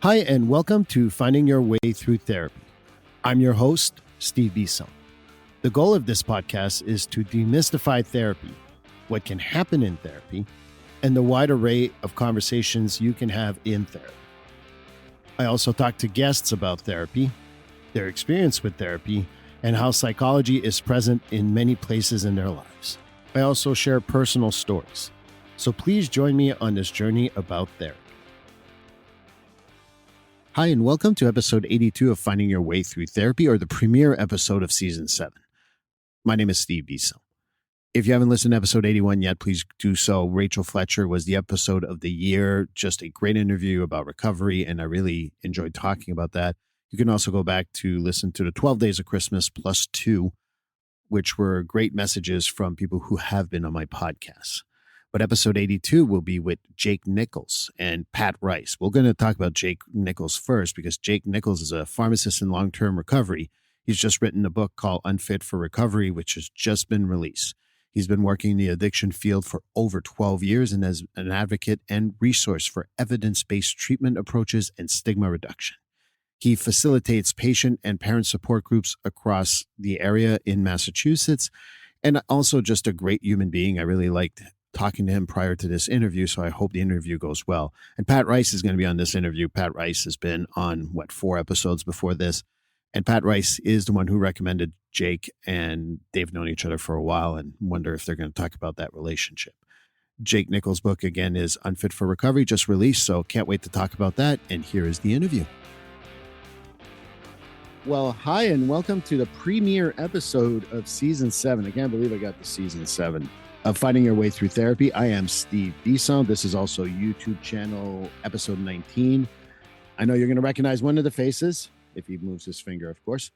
Hi, and welcome to Finding Your Way Through Therapy. I'm your host, Steve Bisson. The goal of this podcast is to demystify therapy, what can happen in therapy, and the wide array of conversations you can have in therapy. I also talk to guests about therapy, their experience with therapy, and how psychology is present in many places in their lives. I also share personal stories. So please join me on this journey about therapy. Hi, and welcome to episode 82 of Finding Your Way Through Therapy, or the premiere episode of season 7. My name is Steve Bisson. If you haven't listened to episode 81 yet, please do so. Rachel Fletcher was the episode of the year. Just a great interview about recovery, and I really enjoyed talking about that. You can also go back to listen to the 12 Days of Christmas plus 2, which were great messages from people who have been on my podcast. But episode 82 will be with Jake Nichols and Pat Rice. We're going to talk about Jake Nichols first because Jake Nichols is a pharmacist in long-term recovery. He's just written a book called Unfit for Recovery, which has just been released. He's been working in the addiction field for over 12 years and as an advocate and resource for evidence-based treatment approaches and stigma reduction. He facilitates patient and parent support groups across the area in Massachusetts, and also just a great human being. I really liked talking to him prior to this interview, so I hope the interview goes well. And Pat Rice is going to be on this interview. Pat Rice has been on, 4 episodes before this. And Pat Rice is the one who recommended Jake, and they've known each other for a while and wonder if they're going to talk about that relationship. Jake Nichols' book, again, is Unfit for Recovery, just released, so can't wait to talk about that. And here is the interview. Well, hi, and welcome to the premiere episode of season 7. I can't believe I got to season 7 of Finding Your Way Through Therapy. I am Steve Bisson. This is also YouTube channel episode 19. I know you're going to recognize one of the faces, if he moves his finger, of course.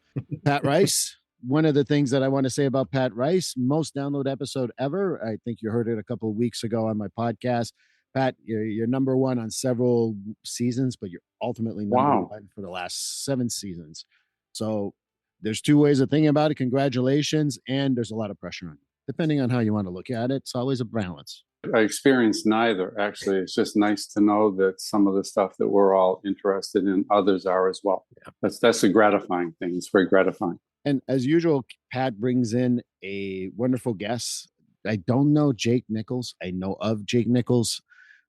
Pat Rice. One of the things that I want to say about Pat Rice, most download episode ever. I think you heard it a couple of weeks ago on my podcast. Pat, you're number one on several seasons, but you're ultimately number one for the last 7 seasons. So there's 2 ways of thinking about it. Congratulations. And there's a lot of pressure on you. Depending on how you want to look at it, it's always a balance. I experienced neither, actually. It's just nice to know that some of the stuff that we're all interested in, others are as well. Yeah. That's a gratifying thing. It's very gratifying. And as usual, Pat brings in a wonderful guest. I don't know Jake Nichols. I know of Jake Nichols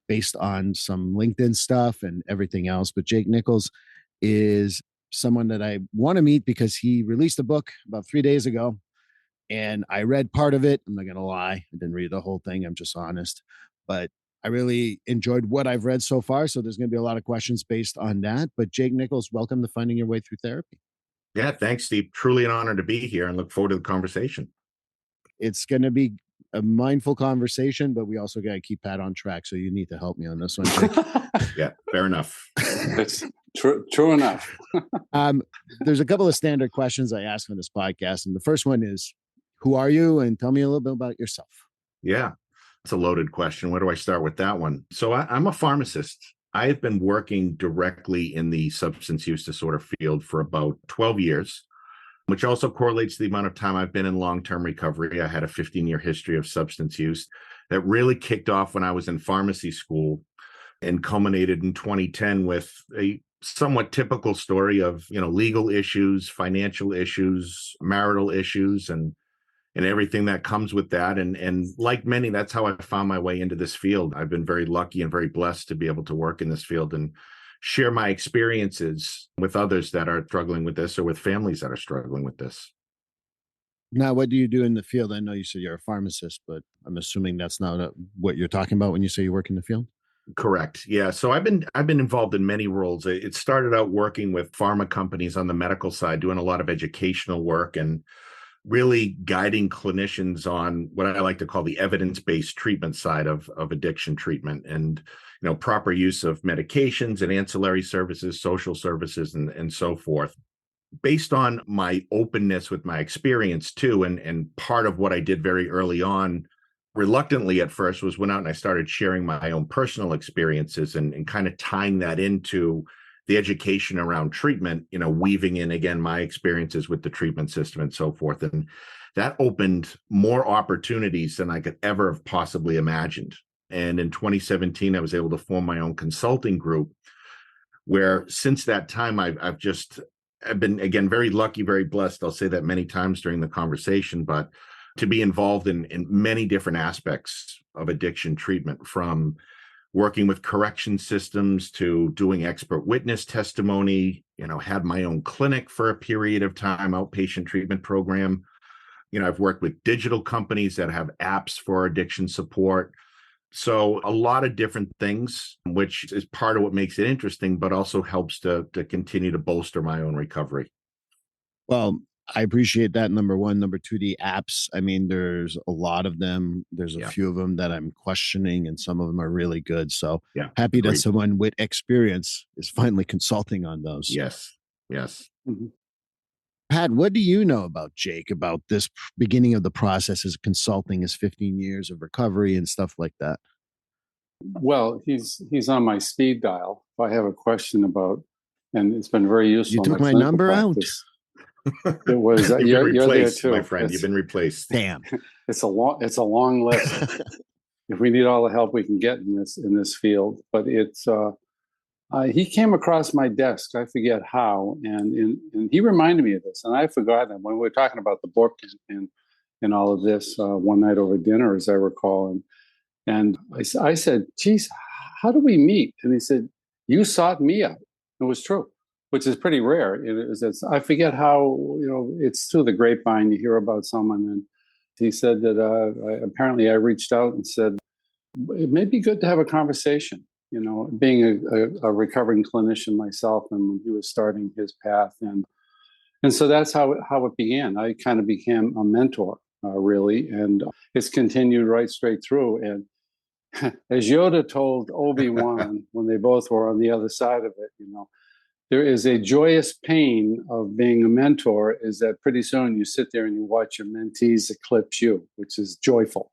based on some LinkedIn stuff and everything else. But Jake Nichols is someone that I want to meet because he released a book about 3 days ago. And I read part of it. I'm not going to lie. I didn't read the whole thing. I'm just honest. But I really enjoyed what I've read so far. So there's going to be a lot of questions based on that. But Jake Nichols, welcome to Finding Your Way Through Therapy. Yeah, thanks, Steve. Truly an honor to be here and look forward to the conversation. It's going to be a mindful conversation, but we also got to keep Pat on track. So you need to help me on this one, Jake. Yeah, fair enough. That's true enough. There's a couple of standard questions I ask on this podcast. And the first one is, who are you? And tell me a little bit about yourself. Yeah, it's a loaded question. Where do I start with that one? So I'm a pharmacist. I've been working directly in the substance use disorder field for about 12 years, which also correlates to the amount of time I've been in long-term recovery. I had a 15-year history of substance use that really kicked off when I was in pharmacy school and culminated in 2010 with a somewhat typical story of, legal issues, financial issues, marital issues, and everything that comes with that. And like many, that's how I found my way into this field. I've been very lucky and very blessed to be able to work in this field and share my experiences with others that are struggling with this or with families that are struggling with this. Now, what do you do in the field? I know you said you're a pharmacist, but I'm assuming that's not what you're talking about when you say you work in the field? Correct. Yeah. So I've been involved in many roles. It started out working with pharma companies on the medical side, doing a lot of educational work and really guiding clinicians on what I like to call the evidence-based treatment side of addiction treatment and, proper use of medications and ancillary services, social services, and so forth. Based on my openness with my experience too, and part of what I did very early on, reluctantly at first, was went out and I started sharing my own personal experiences and kind of tying that into the education around treatment, weaving in, again, my experiences with the treatment system and so forth. And that opened more opportunities than I could ever have possibly imagined. And in 2017, I was able to form my own consulting group where since that time, I've been, again, very lucky, very blessed. I'll say that many times during the conversation, but to be involved in many different aspects of addiction treatment, from working with correction systems to doing expert witness testimony, had my own clinic for a period of time, outpatient treatment program. I've worked with digital companies that have apps for addiction support. So a lot of different things, which is part of what makes it interesting, but also helps to continue to bolster my own recovery. Well, I appreciate that. Number one. Number two, the apps. I mean, there's a lot of them. There's a few of them that I'm questioning, and some of them are really good. So happy that someone with experience is finally consulting on those. Yes. Mhm. Pat, what do you know about Jake, about this beginning of the process, as consulting, his 15 years of recovery and stuff like that? Well, he's on my speed dial. If I have a question about, and it's been very useful. You took my number practice. It was You've you're been replaced, there too, my friend. You've been replaced. Damn, it's a long list. If we need all the help we can get in this field, but it's he came across my desk. I forget how, and he reminded me of this, and I forgot him when we were talking about the book and all of this one night over dinner, as I recall, and I said, "Geez, how do we meet?" And he said, "You sought me out." It was true, which is pretty rare. I forget how, it's through the grapevine you hear about someone, and he said that apparently I reached out and said, it may be good to have a conversation. Being a recovering clinician myself, and when he was starting his path, and so that's how it began. I kind of became a mentor, really, and it's continued right straight through. And as Yoda told Obi-Wan when they both were on the other side of it, there is a joyous pain of being a mentor, is that pretty soon you sit there and you watch your mentees eclipse you, which is joyful.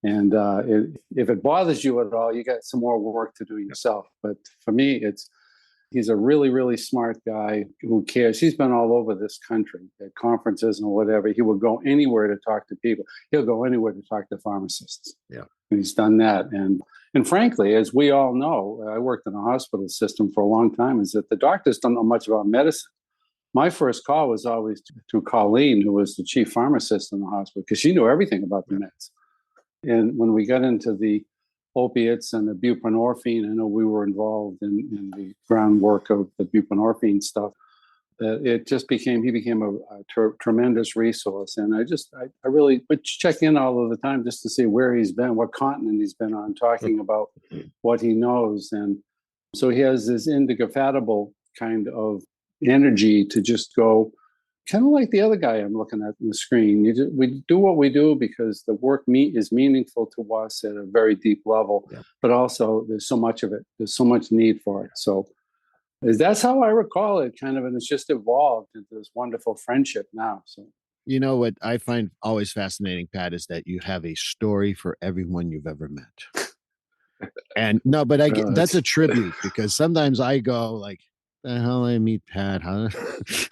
And if it bothers you at all, you got some more work to do yourself. But for me, he's a really, really smart guy who cares. He's been all over this country at conferences and whatever. He will go anywhere to talk to people. He'll go anywhere to talk to pharmacists. Yeah. And he's done that. And frankly, as we all know, I worked in a hospital system for a long time, is that the doctors don't know much about medicine. My first call was always to Colleen, who was the chief pharmacist in the hospital, because she knew everything about the meds. And when we got into the opiates and the buprenorphine, I know we were involved in the groundwork of the buprenorphine stuff. He became a tremendous resource. And I really would check in all of the time just to see where he's been, what continent he's been on, talking about what he knows. And so he has this indefatigable kind of energy to just go, kind of like the other guy I'm looking at on the screen. We do what we do because the work is meaningful to us at a very deep level, but also there's so much of it. There's so much need for it. So that's how I recall it, kind of, and it's just evolved into this wonderful friendship now. So, what I find always fascinating, Pat, is that you have a story for everyone you've ever met. And no, but that's a tribute, because sometimes I go like, the hell I meet Pat, huh?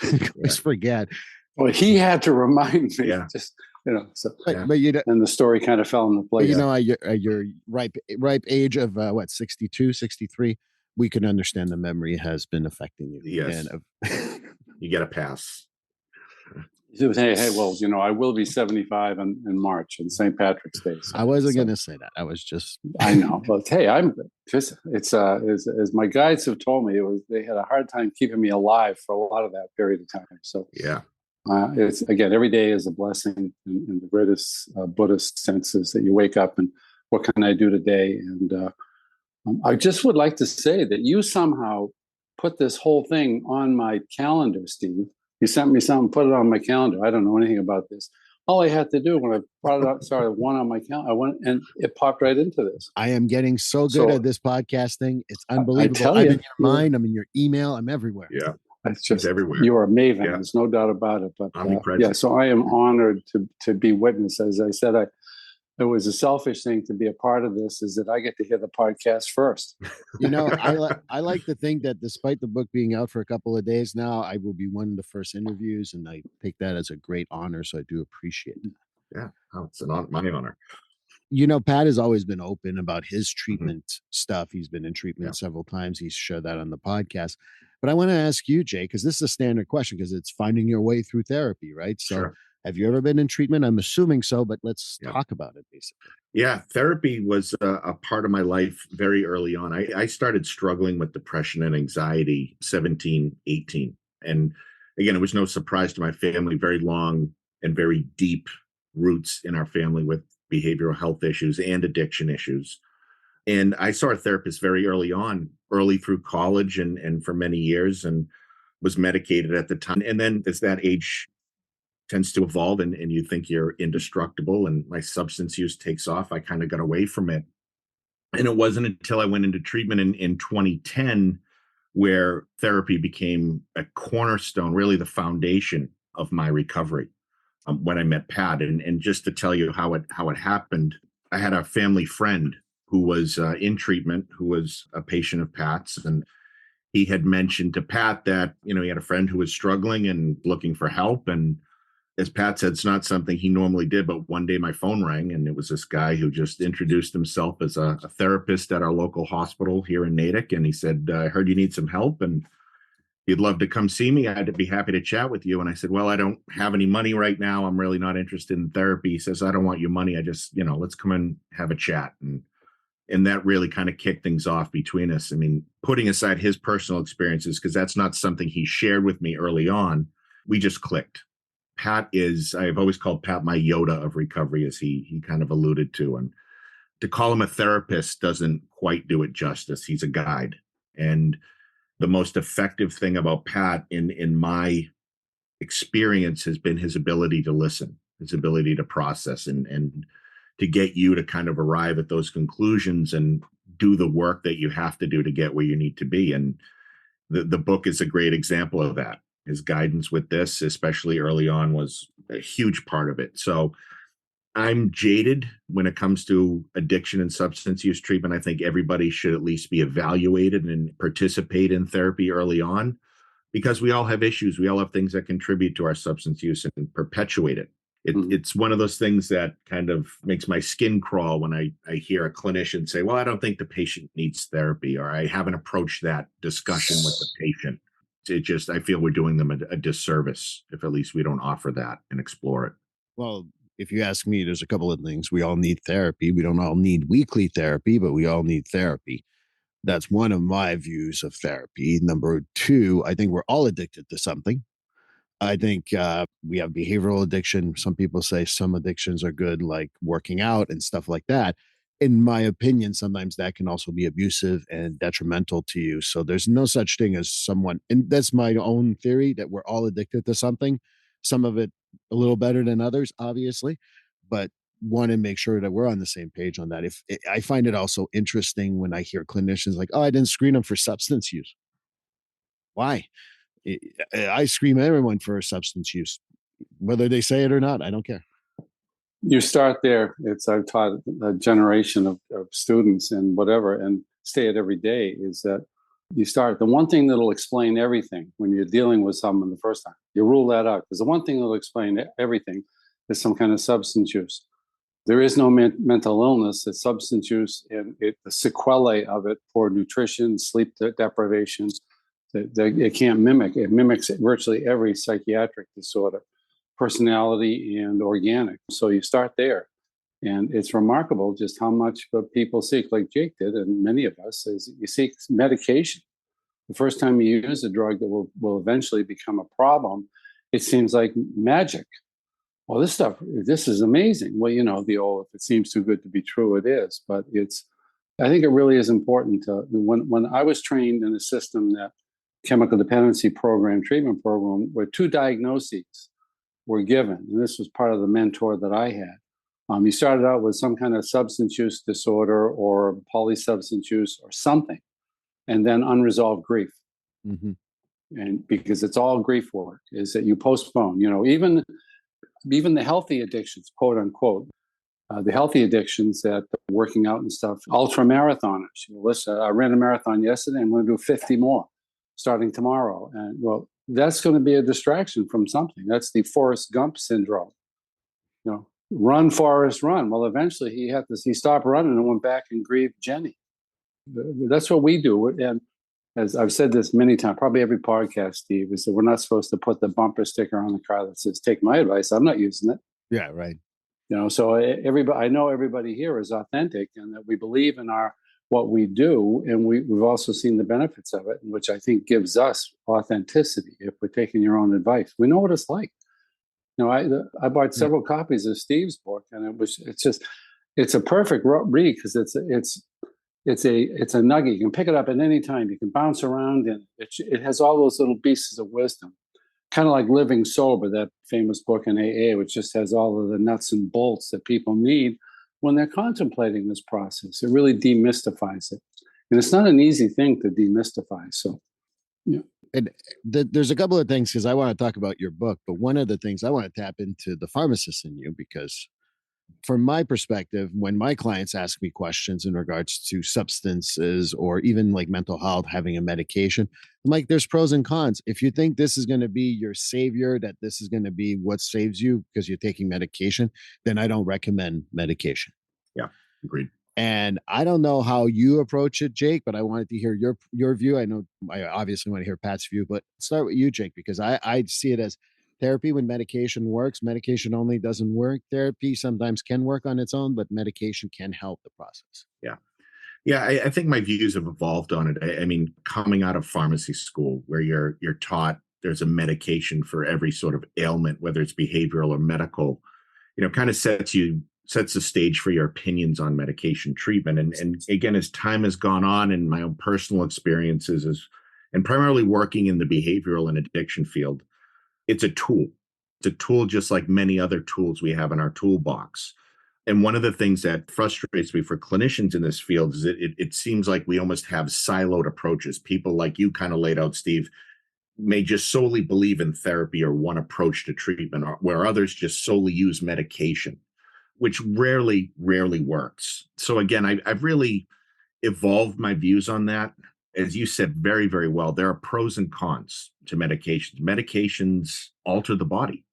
I always forget. Well, he had to remind me. Yeah. Just but and the story kind of fell into place. At your ripe age of 62, 63, we can understand the memory has been affecting you. Yes. You get a pass. Hey, well, I will be 75 in March, on St. Patrick's Day. So, I wasn't going to say that. I was just. I know, but hey, it's as my guides have told me, they had a hard time keeping me alive for a lot of that period of time. So it's, again, every day is a blessing in the greatest Buddhist senses, that you wake up and what can I do today? And I just would like to say that you somehow put this whole thing on my calendar, Steve. You sent me something, put it on my calendar. I don't know anything about this. All I had to do when I brought it up, started one on my calendar, I went and it popped right into this. I am getting so good at this podcast thing. It's unbelievable. I'm in your mind. I'm in your email. I'm everywhere. Yeah. It's just everywhere. You are a maven. Yeah. There's no doubt about it. But so I am honored to be witness. As I said, it was a selfish thing to be a part of this, is that I get to hear the podcast first. I like to think that despite the book being out for a couple of days now, I will be one of the first interviews, and I take that as a great honor. So I do appreciate it. Yeah, it's my honor. Pat has always been open about his Mhm. treatment stuff. He's been in Yeah, treatment several times. He's shared that on the podcast. But I want to ask you, Jay, because this is a standard question because it's finding your way through therapy, right? So sure. have you ever been in treatment? I'm assuming so, but let's Yeah. talk about it basically. Yeah, therapy was a part of my life very early on. I started struggling with depression and anxiety 17, 18. And again, it was no surprise to my family, very long and very deep roots in our family with behavioral health issues and addiction issues. And I saw a therapist very early on, early through college and for many years, and was medicated at the time. And then as that age tends to evolve and you think you're indestructible and my substance use takes off, I kind of got away from it. And it wasn't until I went into treatment in 2010 where therapy became a cornerstone, really the foundation of my recovery. When I met Pat, and just to tell you how it happened, I had a family friend who was in treatment, who was a patient of Pat's, and he had mentioned to Pat that he had a friend who was struggling and looking for help. And as Pat said, it's not something he normally did, but one day my phone rang and it was this guy who just introduced himself as a therapist at our local hospital here in Natick. And he said, I heard you need some help and you'd love to come see me. I'd be happy to chat with you. And I said, well, I don't have any money right now. I'm really not interested in therapy. He says, I don't want your money. I just, let's come and have a chat. And that really kind of kicked things off between us. I mean, putting aside his personal experiences, because that's not something he shared with me early on, we just clicked. I've always called Pat my Yoda of recovery, as he kind of alluded to. And to call him a therapist doesn't quite do it justice. He's a guide. And the most effective thing about Pat in my experience has been his ability to listen, his ability to process and to get you to kind of arrive at those conclusions and do the work that you have to do to get where you need to be. And the book is a great example of that. His guidance with this, especially early on, was a huge part of it. So I'm jaded when it comes to addiction and substance use treatment. I think everybody should at least be evaluated and participate in therapy early on because we all have issues. We all have things that contribute to our substance use and perpetuate it. It's one of those things that kind of makes my skin crawl when I hear a clinician say, well, I don't think the patient needs therapy, or I haven't approached that discussion with the patient. I feel we're doing them a disservice if at least we don't offer that and explore it. Well, if you ask me, there's a couple of things. We all need therapy. We don't all need weekly therapy, but we all need therapy. That's one of my views of therapy. Number two, I think we're all addicted to something. I think we have behavioral addiction. Some people say some addictions are good, like working out and stuff like that. In my opinion, sometimes that can also be abusive and detrimental to you. So there's no such thing as someone, and that's my own theory, that we're all addicted to something. Some of it a little better than others, obviously, but want to make sure that we're on the same page on that. If I find it also interesting when I hear clinicians like, "Oh, I didn't screen them for substance use." Why? I scream everyone for substance use, whether they say it or not. I don't care. You start there. I've taught a generation of students and whatever, and say it every day, is that you start the one thing that'll explain everything when you're dealing with someone the first time. You rule that out because the one thing that'll explain everything is some kind of substance use. There is no mental illness. It's substance use and the sequelae of it, poor nutrition, sleep deprivation. It can't mimic. It mimics virtually every psychiatric disorder, personality and organic. So you start there. And it's remarkable just how much people seek, like Jake did, and many of us, is you seek medication. The first time you use a drug that will eventually become a problem, it seems like magic. Well, this is amazing. Well, the old, if it seems too good to be true, it is. But I think it really is important when I was trained in a system, that chemical dependency program, treatment program, where two diagnoses were given. And this was part of the mentor that I had. You started out with some kind of substance use disorder or polysubstance use or something, and then unresolved grief. Mm-hmm. And because it's all grief work, is that you postpone, even the healthy addictions, quote unquote, the healthy addictions that working out and stuff, ultra marathoners. Listen, I ran a marathon yesterday. I'm going to do 50 more starting tomorrow. And well, that's going to be a distraction from something. That's the Forrest Gump syndrome. run, Forrest, run. Well, eventually he stopped running and went back and grieved Jenny. That's what we do. And as I've said this many times, probably every podcast, Steve, is that we're not supposed to put the bumper sticker on the car that says, take my advice. I'm not using it. Yeah, right. So everybody, I know everybody here is authentic and that we believe in what we do. And we've also seen the benefits of it, which I think gives us authenticity. If we're taking your own advice, we know what it's like. I bought several copies of Steve's book, and it's a perfect read because it's a nugget. You can pick it up at any time. You can bounce around, and it has all those little pieces of wisdom, kind of like Living Sober, that famous book in AA, which just has all of the nuts and bolts that people need when they're contemplating this process. It really demystifies it, and it's not an easy thing to demystify. So, yeah. And there's a couple of things because I want to talk about your book, but one of the things I want to tap into the pharmacist in you because from my perspective, when my clients ask me questions in regards to substances or even like mental health, having a medication, I'm like, there's pros and cons. If you think this is going to be your savior, that this is going to be what saves you because you're taking medication, then I don't recommend medication. Yeah, agreed. And I don't know how you approach it, Jake, but I wanted to hear your view. I know I obviously want to hear Pat's view, but start with you, Jake, because I see it as therapy when medication works. Medication only doesn't work. Therapy sometimes can work on its own, but medication can help the process. Yeah. Yeah, I think my views have evolved on it. I mean, coming out of pharmacy school where you're taught there's a medication for every sort of ailment, whether it's behavioral or medical, kind of sets the stage for your opinions on medication treatment. And again, as time has gone on and my own personal experiences and primarily working in the behavioral and addiction field, it's a tool. It's a tool just like many other tools we have in our toolbox. And one of the things that frustrates me for clinicians in this field is it seems like we almost have siloed approaches. People like you kind of laid out, Steve, may just solely believe in therapy or one approach to treatment, where others just solely use medication, which rarely works. So again, I've really evolved my views on that. As you said very, very well, there are pros and cons to medications. Medications alter the body.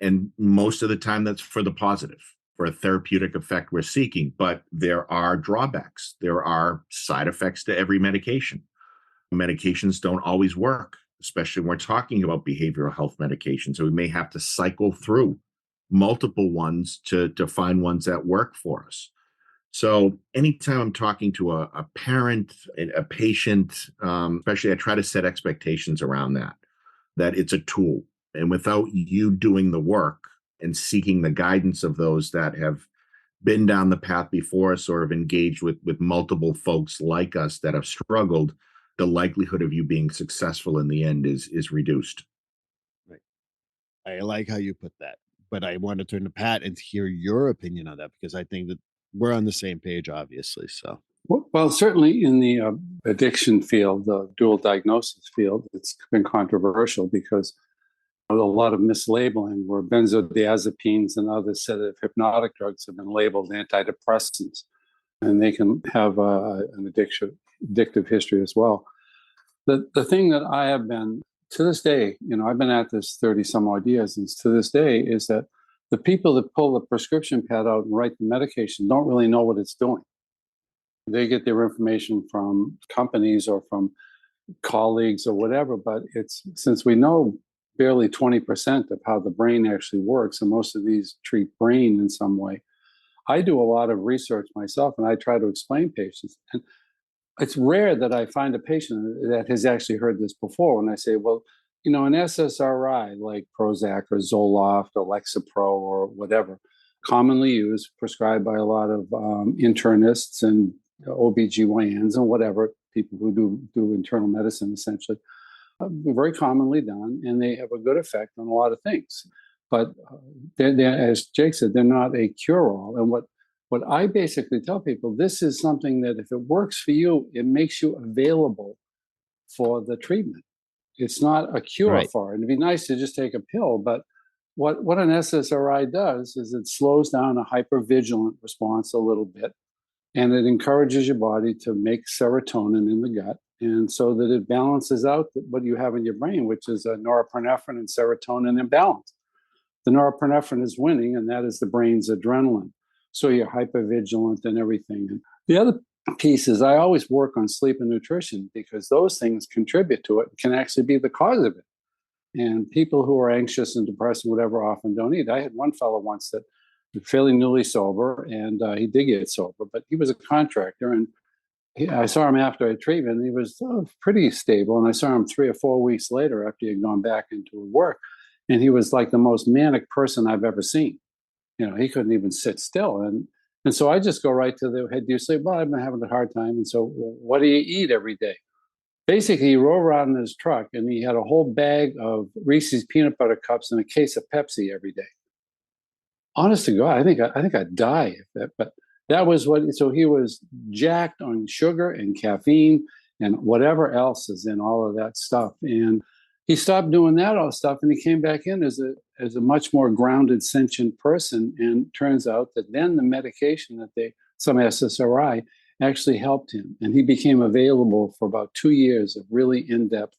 And most of the time that's for the positive, for a therapeutic effect we're seeking. But there are drawbacks. There are side effects to every medication. Medications don't always work, especially when we're talking about behavioral health medications. So we may have to cycle through multiple ones to find ones that work for us. So anytime I'm talking to a parent, a patient, especially I try to set expectations around that it's a tool. And without you doing the work and seeking the guidance of those that have been down the path before us or have engaged with multiple folks like us that have struggled, the likelihood of you being successful in the end is reduced. Right. I like how you put that, but I want to turn to Pat and hear your opinion on that because I think that we're on the same page, obviously. So, well, certainly in the addiction field, the dual diagnosis field, it's been controversial because a lot of mislabeling where benzodiazepines and other sedative hypnotic drugs have been labeled antidepressants, and they can have an addictive history as well. The thing that I have been, to this day, I've been at this 30 some odd years, and to this day is that the people that pull the prescription pad out and write the medication don't really know what it's doing. They get their information from companies or from colleagues or whatever, but since we know barely 20% of how the brain actually works, and most of these treat brain in some way, I do a lot of research myself, and I try to explain patients. And it's rare that I find a patient that has actually heard this before when I say, well, an SSRI like Prozac or Zoloft or Lexapro or whatever, commonly used, prescribed by a lot of internists and OBGYNs and whatever, people who do internal medicine essentially, very commonly done, and they have a good effect on a lot of things. But they're, as Jake said, they're not a cure-all. And what I basically tell people, this is something that if it works for you, it makes you available for the treatment. It's not a cure for it. It'd be nice to just take a pill, but what an SSRI does is it slows down a hypervigilant response a little bit, and it encourages your body to make serotonin in the gut, and so that it balances out what you have in your brain, which is a norepinephrine and serotonin imbalance. the norepinephrine is winning, and that is the brain's adrenaline. So you're hypervigilant and everything. And the other piece is I always work on sleep and nutrition because those things contribute to it, can actually be the cause of it. And people who are anxious and depressed and whatever often don't eat. I had one fellow once that was fairly newly sober, and he did get sober, but he was a contractor. And I saw him after a treatment, and he was pretty stable. And I saw him 3 or 4 weeks later after he had gone back into work. And he was like the most manic person I've ever seen. He couldn't even sit still. And so I just go right to the head. Do you sleep? Well, I've been having a hard time. And so what do you eat every day? Basically, he rode around in his truck and he had a whole bag of Reese's peanut butter cups and a case of Pepsi every day. Honest to God, I think I'd die if that. But that was what. So he was jacked on sugar and caffeine and whatever else is in all of that stuff. And he stopped doing that all stuff, and he came back in as a much more grounded, sentient person. And turns out that then the medication that some SSRI actually helped him, and he became available for about 2 years of really in-depth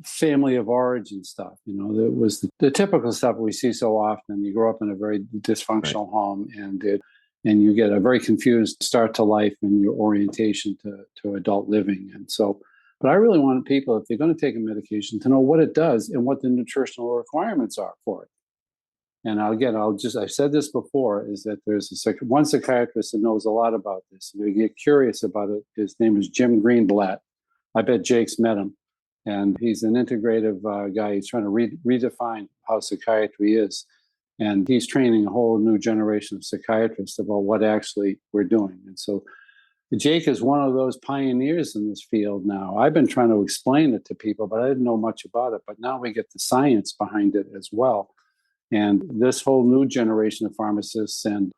family of origin stuff. That was the typical stuff we see so often. You grow up in a very dysfunctional home, and you get a very confused start to life and your orientation to adult living. And so, but I really want people, if they're going to take a medication, to know what it does and what the nutritional requirements are for it. And again, I've said this before, is that there's one psychiatrist that knows a lot about this. And if you get curious about it, his name is Jim Greenblatt. I bet Jake's met him. And he's an integrative guy. He's trying to redefine how psychiatry is. And he's training a whole new generation of psychiatrists about what actually we're doing. And so Jake is one of those pioneers in this field now. I've been trying to explain it to people, but I didn't know much about it. But now we get the science behind it as well. And this whole new generation of pharmacists and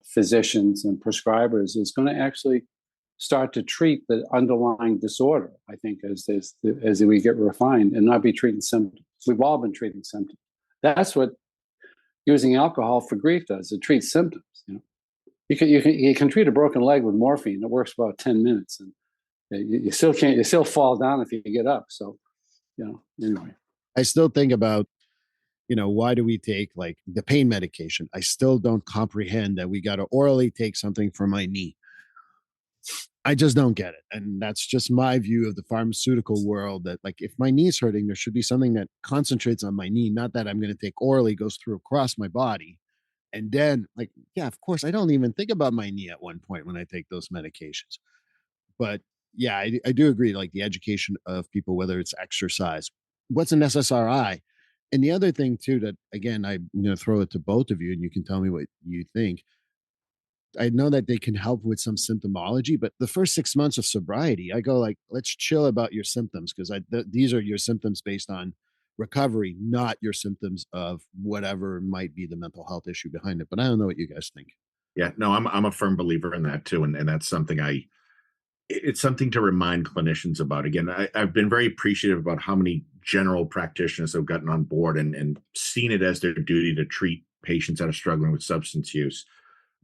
physicians and prescribers is going to actually start to treat the underlying disorder, I think, as we get refined, and not be treating symptoms. We've all been treating symptoms. That's what using alcohol for grief does. It treats symptoms. You can treat a broken leg with morphine. It works for about 10 minutes, and you still fall down if you get up. So, anyway. I still think about, why do we take like the pain medication? I still don't comprehend that we got to orally take something for my knee. I just don't get it. And that's just my view of the pharmaceutical world, that like, if my knee's hurting, there should be something that concentrates on my knee, not that I'm going to take orally, goes through across my body. And then like, yeah, of course, I don't even think about my knee at one point when I take those medications. But yeah, I do agree. Like the education of people, whether it's exercise, what's an SSRI? And the other thing too, that again, I'm going to throw it to both of you and you can tell me what you think. I know that they can help with some symptomology, but the first 6 months of sobriety, I go like, let's chill about your symptoms, because these are your symptoms based on recovery, not your symptoms of whatever might be the mental health issue behind it. But I don't know what you guys think. Yeah, no, I'm a firm believer in that too, and that's something it's something to remind clinicians about. Again, I've been very appreciative about how many general practitioners have gotten on board and seen it as their duty to treat patients that are struggling with substance use,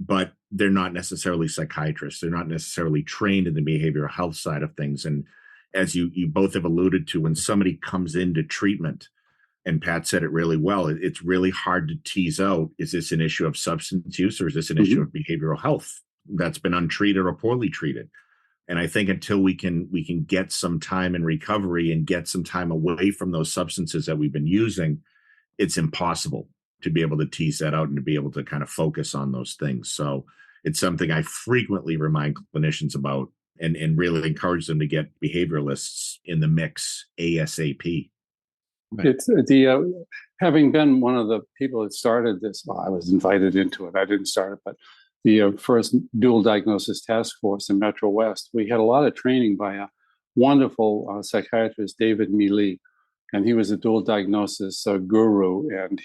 but they're not necessarily psychiatrists. They're not necessarily trained in the behavioral health side of things. And as you both have alluded to, when somebody comes into treatment, and Pat said it really well, it's really hard to tease out, is this an issue of substance use or is this an issue of behavioral health that's been untreated or poorly treated? And I think until we can get some time in recovery and get some time away from those substances that we've been using, it's impossible to be able to tease that out and to be able to kind of focus on those things. So it's something I frequently remind clinicians about and really encourage them to get behavioralists in the mix ASAP. Right. It's having been one of the people that started this. Well, I was invited into it. I didn't start it, but the first dual diagnosis task force in Metro West, we had a lot of training by a wonderful psychiatrist, David Mealy, and he was a dual diagnosis guru. And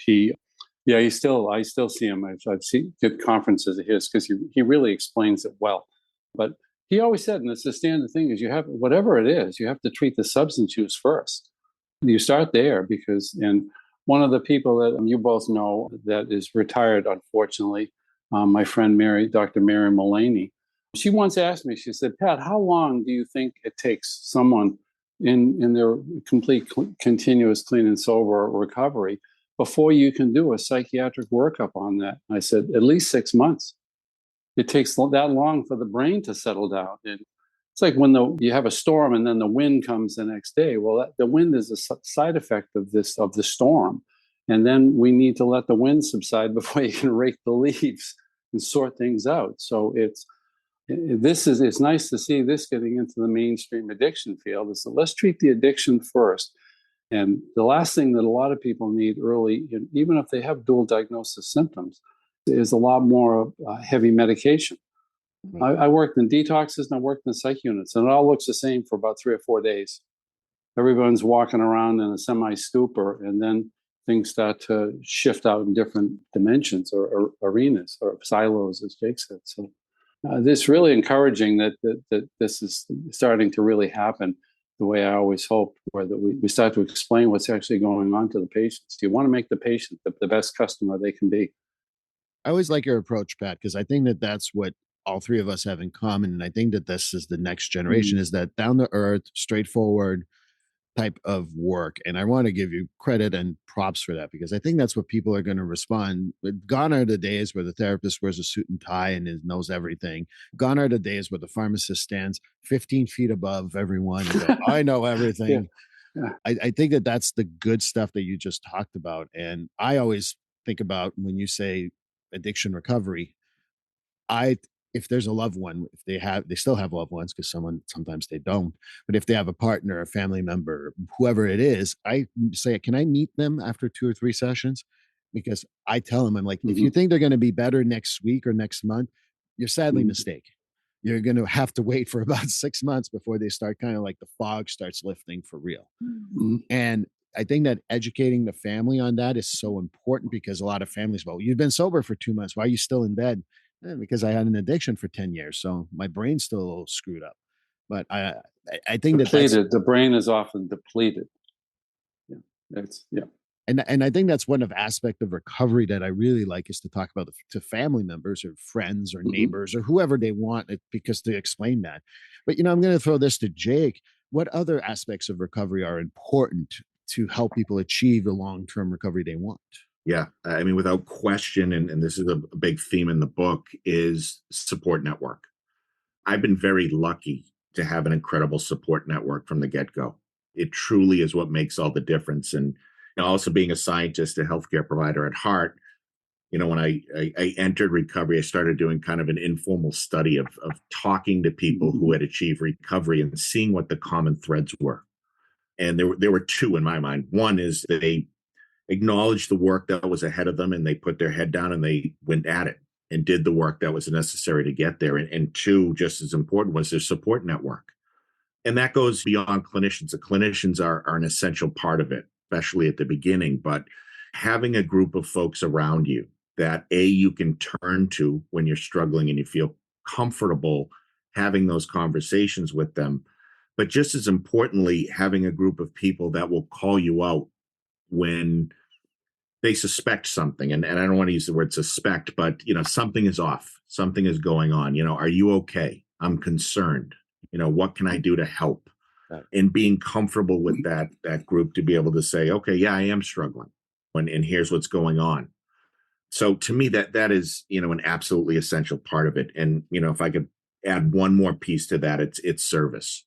I still see him. I've seen good conferences of his because he really explains it well. But he always said, and it's the standard thing, is you have, whatever it is, you have to treat the substance use first. You start there because, and one of the people that you both know that is retired, unfortunately, my friend Dr. Mary Mullaney, she once asked me, she said, Pat, how long do you think it takes someone in their complete continuous clean and sober recovery before you can do a psychiatric workup on that. I said, at least 6 months. It takes that long for the brain to settle down. And it's like when you have a storm and then the wind comes the next day. Well, the wind is a side effect of the storm. And then we need to let the wind subside before you can rake the leaves and sort things out. So it's nice to see this getting into the mainstream addiction field. Is that let's treat the addiction first. And the last thing that a lot of people need early, even if they have dual diagnosis symptoms, is a lot more heavy medication. Right. I worked in detoxes and I worked in psych units, and it all looks the same for about 3 or 4 days. Everyone's walking around in a semi-stupor, and then things start to shift out in different dimensions or arenas or silos, as Jake said. So this really encouraging that this is starting to really happen the way I always hoped, where that we start to explain what's actually going on to the patients. You want to make the patient the best customer they can be. I always like your approach, Pat, because I think that that's what all three of us have in common. And I think that this is the next generation, is that down to earth, straightforward type of work. And I want to give you credit and props for that, because I think that's what people are going to respond. Gone are the days where the therapist wears a suit and tie and knows everything. Gone are the days where the pharmacist stands 15 feet above everyone and goes, I know everything. Yeah. I think that that's the good stuff that you just talked about. And I always think about when you say addiction recovery, if there's a loved one, if they still have loved ones, because sometimes they don't, but if they have a partner, a family member, whoever it is, I say, can I meet them after 2 or 3 sessions? Because I tell them, I'm like, if you think they're going to be better next week or next month, you're sadly mistaken. You're going to have to wait for about 6 months before they start kind of like the fog starts lifting for real. And I think that educating the family on that is so important, because a lot of families, well, you've been sober for 2 months. Why are you still in bed? Because I had an addiction for 10 years. So my brain's still a little screwed up. But I think depleted. The brain is often depleted. Yeah. And I think that's one of aspect of recovery that I really like, is to talk about to family members or friends or neighbors or whoever they want, because to explain that. But, I'm going to throw this to Jake. What other aspects of recovery are important to help people achieve the long-term recovery they want? Yeah. I mean, without question, and this is a big theme in the book, is support network. I've been very lucky to have an incredible support network from the get-go. It truly is what makes all the difference. And also being a scientist, a healthcare provider at heart, when I entered recovery, I started doing kind of an informal study of talking to people who had achieved recovery and seeing what the common threads were. And there were 2 in my mind. One is that they acknowledged the work that was ahead of them, and they put their head down and they went at it and did the work that was necessary to get there. And 2, just as important, was their support network. And that goes beyond clinicians. The clinicians are an essential part of it, especially at the beginning. But having a group of folks around you that you can turn to when you're struggling and you feel comfortable having those conversations with them. But just as importantly, having a group of people that will call you out when they suspect something. And I don't want to use the word suspect, but, something is off. Something is going on. Are you okay? I'm concerned. What can I do to help? Right. And being comfortable with that group to be able to say, okay, yeah, I am struggling. And here's what's going on. So to me, that is, an absolutely essential part of it. And, if I could add one more piece to that, it's service.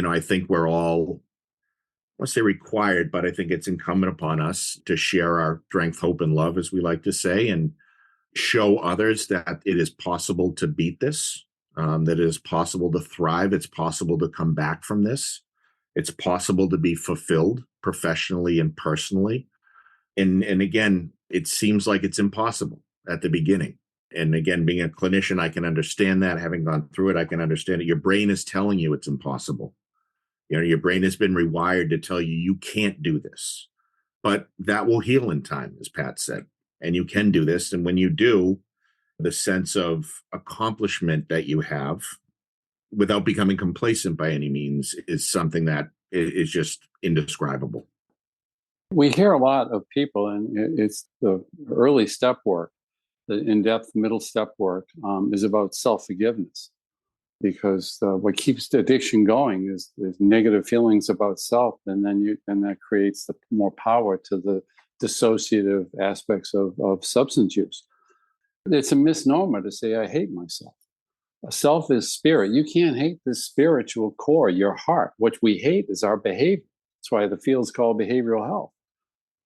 I think we're all, I won't say required, but I think it's incumbent upon us to share our strength, hope, and love, as we like to say, and show others that it is possible to beat this, that it is possible to thrive. It's possible to come back from this. It's possible to be fulfilled professionally and personally. And again, it seems like it's impossible at the beginning. And again, being a clinician, I can understand that. Having gone through it, I can understand it. Your brain is telling you it's impossible. Your brain has been rewired to tell you you can't do this, but that will heal in time, as Pat said, and you can do this. And when you do, the sense of accomplishment that you have without becoming complacent by any means is something that is just indescribable. We hear a lot of people, and it's the early step work, the in-depth middle step work is about self-forgiveness. Because what keeps the addiction going is negative feelings about self, and then that creates the more power to dissociative aspects of substance use. It's a misnomer to say, I hate myself. A self is spirit. You can't hate the spiritual core, your heart. What we hate is our behavior. That's why the field's called behavioral health.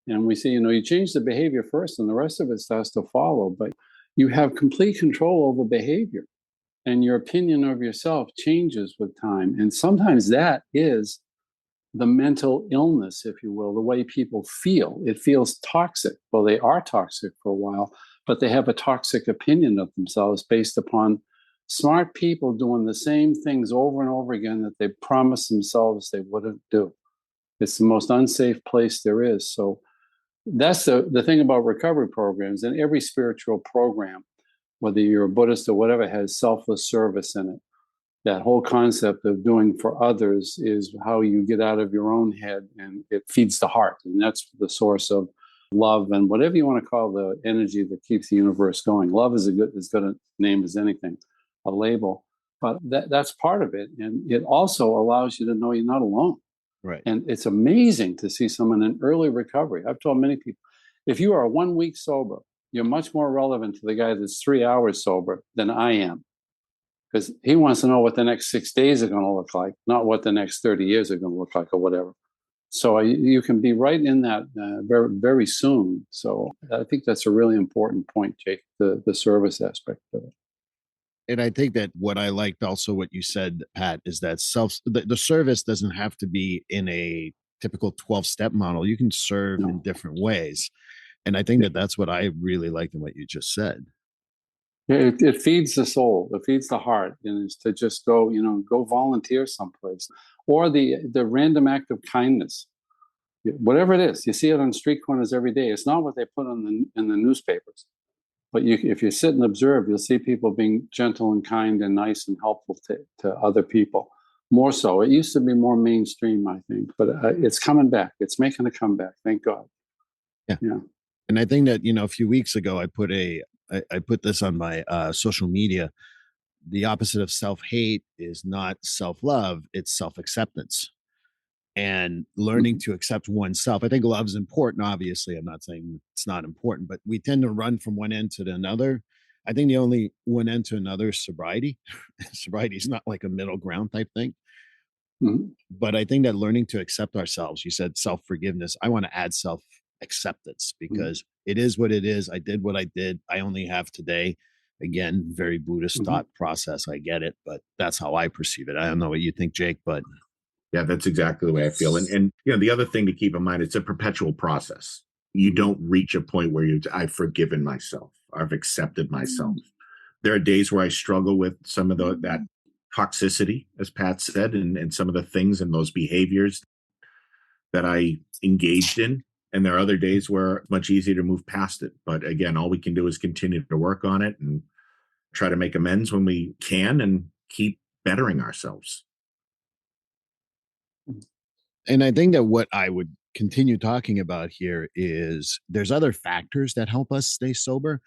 And we say, you change the behavior first and the rest of it starts to follow. But you have complete control over behavior. And your opinion of yourself changes with time. And sometimes that is the mental illness, if you will, the way people feel. It feels toxic. Well, they are toxic for a while, but they have a toxic opinion of themselves based upon smart people doing the same things over and over again that they promised themselves they wouldn't do. It's the most unsafe place there is. So that's the thing about recovery programs. And every spiritual program, whether you're a Buddhist or whatever, has selfless service in it. That whole concept of doing for others is how you get out of your own head, and it feeds the heart. And that's the source of love and whatever you want to call the energy that keeps the universe going. Love is as good a name as anything, a label. But that's part of it. And it also allows you to know you're not alone. Right. And it's amazing to see someone in early recovery. I've told many people, if you are 1 week sober, you're much more relevant to the guy that's 3 hours sober than I am. Because he wants to know what the next 6 days are going to look like, not what the next 30 years are going to look like or whatever. So you can be right in that very, very soon. So I think that's a really important point, Jake, the service aspect of it. And I think that what I liked also what you said, Pat, is that the service doesn't have to be in a typical 12-step model. You can serve in different ways. And I think that that's what I really liked in what you just said. It feeds the soul, it feeds the heart, and it's to just go, go volunteer someplace, or the random act of kindness, whatever it is. You see it on street corners every day. It's not what they put in the newspapers, but if you sit and observe, you'll see people being gentle and kind and nice and helpful to other people. More so, it used to be more mainstream, I think, but it's coming back. It's making a comeback. Thank God. Yeah. And I think that a few weeks ago, I put this on my social media. The opposite of self-hate is not self-love, it's self-acceptance. And learning to accept oneself. I think love is important. Obviously, I'm not saying it's not important, but we tend to run from one end to another. I think the only one end to another is sobriety. Sobriety is not like a middle ground type thing. Mm-hmm. But I think that learning to accept ourselves, you said self-forgiveness. I want to add self-acceptance because it is what it is. I did what I did. I only have today. Again, very Buddhist thought process. I get it, but that's how I perceive it. I don't know what you think, Jake, but yeah, that's exactly the way I feel. And the other thing to keep in mind, it's a perpetual process. You don't reach a point where I've forgiven myself. I've accepted myself. There are days where I struggle with some of that toxicity, as Pat said, and some of the things and those behaviors that I engaged in. And there are other days where it's much easier to move past it. But again, all we can do is continue to work on it and try to make amends when we can and keep bettering ourselves. And I think that what I would continue talking about here is there's other factors that help us stay sober.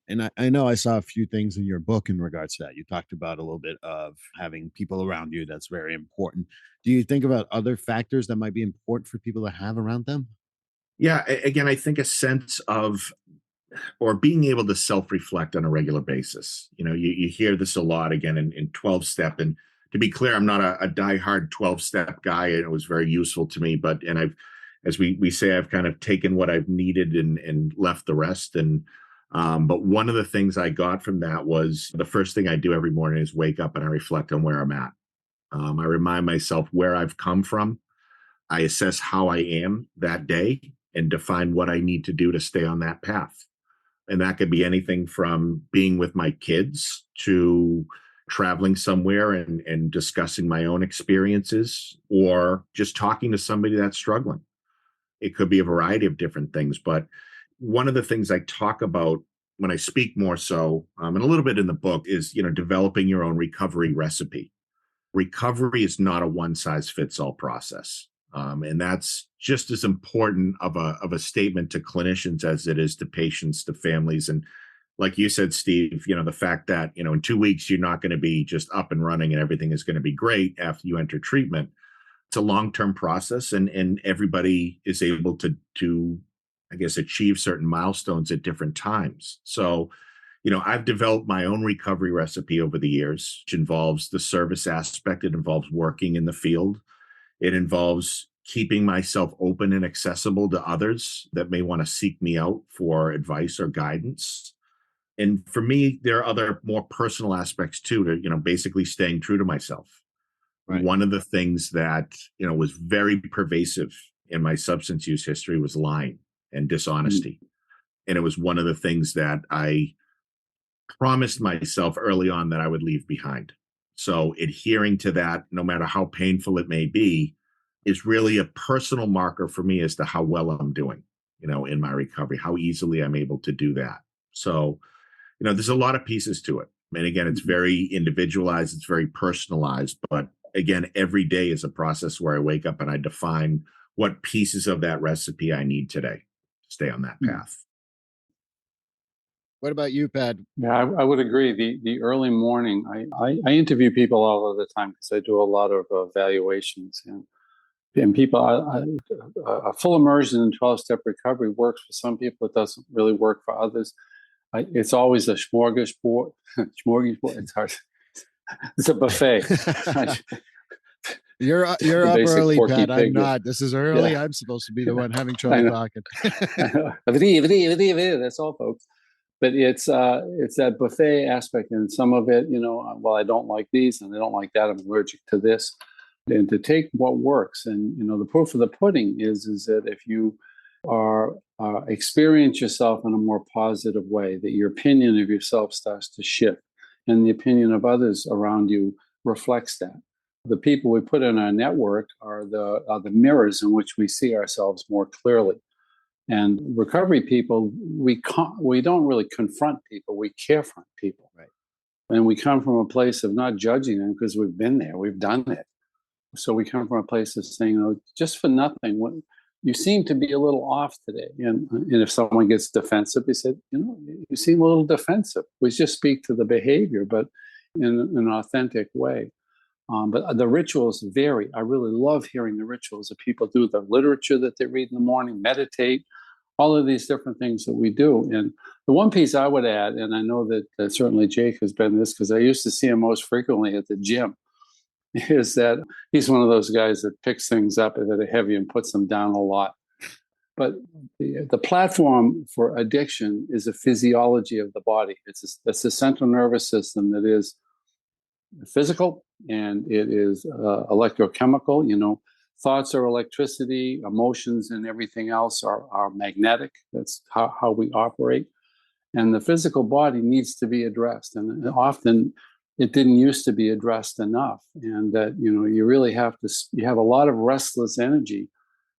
And I know I saw a few things in your book in regards to that. You talked about a little bit of having people around you. That's very important. Do you think about other factors that might be important for people to have around them? Yeah, again, I think a sense of or being able to self-reflect on a regular basis. You hear this a lot again in 12-step. And to be clear, I'm not a diehard 12-step guy, and it was very useful to me. But as we say, I've kind of taken what I've needed and left the rest. And but one of the things I got from that was the first thing I do every morning is wake up and I reflect on where I'm at. I remind myself where I've come from. I assess how I am that day and define what I need to do to stay on that path. And that could be anything from being with my kids to traveling somewhere and discussing my own experiences, or just talking to somebody that's struggling. It could be a variety of different things. But one of the things I talk about when I speak more so, and a little bit in the book, is developing your own recovery recipe. Recovery is not a one-size-fits-all process. And that's just as important of a statement to clinicians as it is to patients, to families. And like you said, Steve, the fact that, in 2 weeks, you're not going to be just up and running and everything is going to be great after you enter treatment. It's a long-term process, and everybody is able to I guess, achieve certain milestones at different times. So, I've developed my own recovery recipe over the years, which involves the service aspect. It involves working in the field. It involves keeping myself open and accessible to others that may want to seek me out for advice or guidance. And for me, there are other more personal aspects too, to, basically staying true to myself. Right. One of the things that, was very pervasive in my substance use history was lying and dishonesty. And it was one of the things that I promised myself early on that I would leave behind. So adhering to that, no matter how painful it may be, is really a personal marker for me as to how well I'm doing, in my recovery, how easily I'm able to do that. So, there's a lot of pieces to it. And again, it's very individualized, it's very personalized. But again, every day is a process where I wake up and I define what pieces of that recipe I need today to stay on that path. What about you, Pat? Yeah, I would agree. The early morning, I interview people all of the time because I do a lot of evaluations, and people, a full immersion in 12-step recovery works for some people. It doesn't really work for others. It's always a smorgasbord. Smorgasbord. It's hard. It's a buffet. You're up early, Pat. I'm not. This is early. Yeah. I'm supposed to be the one having trouble talking. That's all, folks. But it's that buffet aspect, and some of it, well, I don't like these and I don't like that. I'm allergic to this. And to take what works, and the proof of the pudding is that if you are experience yourself in a more positive way, that your opinion of yourself starts to shift, and the opinion of others around you reflects that. The people we put in our network are the mirrors in which we see ourselves more clearly. And recovery people, we don't really confront people, we carefront people. Right. And we come from a place of not judging them because we've been there, we've done it. So we come from a place of saying, just for nothing, you seem to be a little off today. And if someone gets defensive, we said, you seem a little defensive. We just speak to the behavior, but in an authentic way. But the rituals vary. I really love hearing the rituals that people do, the literature that they read in the morning, meditate, all of these different things that we do. And the one piece I would add, and I know that certainly Jake has been this because I used to see him most frequently at the gym, is that he's one of those guys that picks things up that are heavy and puts them down a lot. But the platform for addiction is a physiology of the body. It's a central nervous system that is physical, and it is electrochemical. Thoughts are electricity, emotions and everything else are magnetic. That's how we operate. And the physical body needs to be addressed. And often it didn't used to be addressed enough. And that, you really you have a lot of restless energy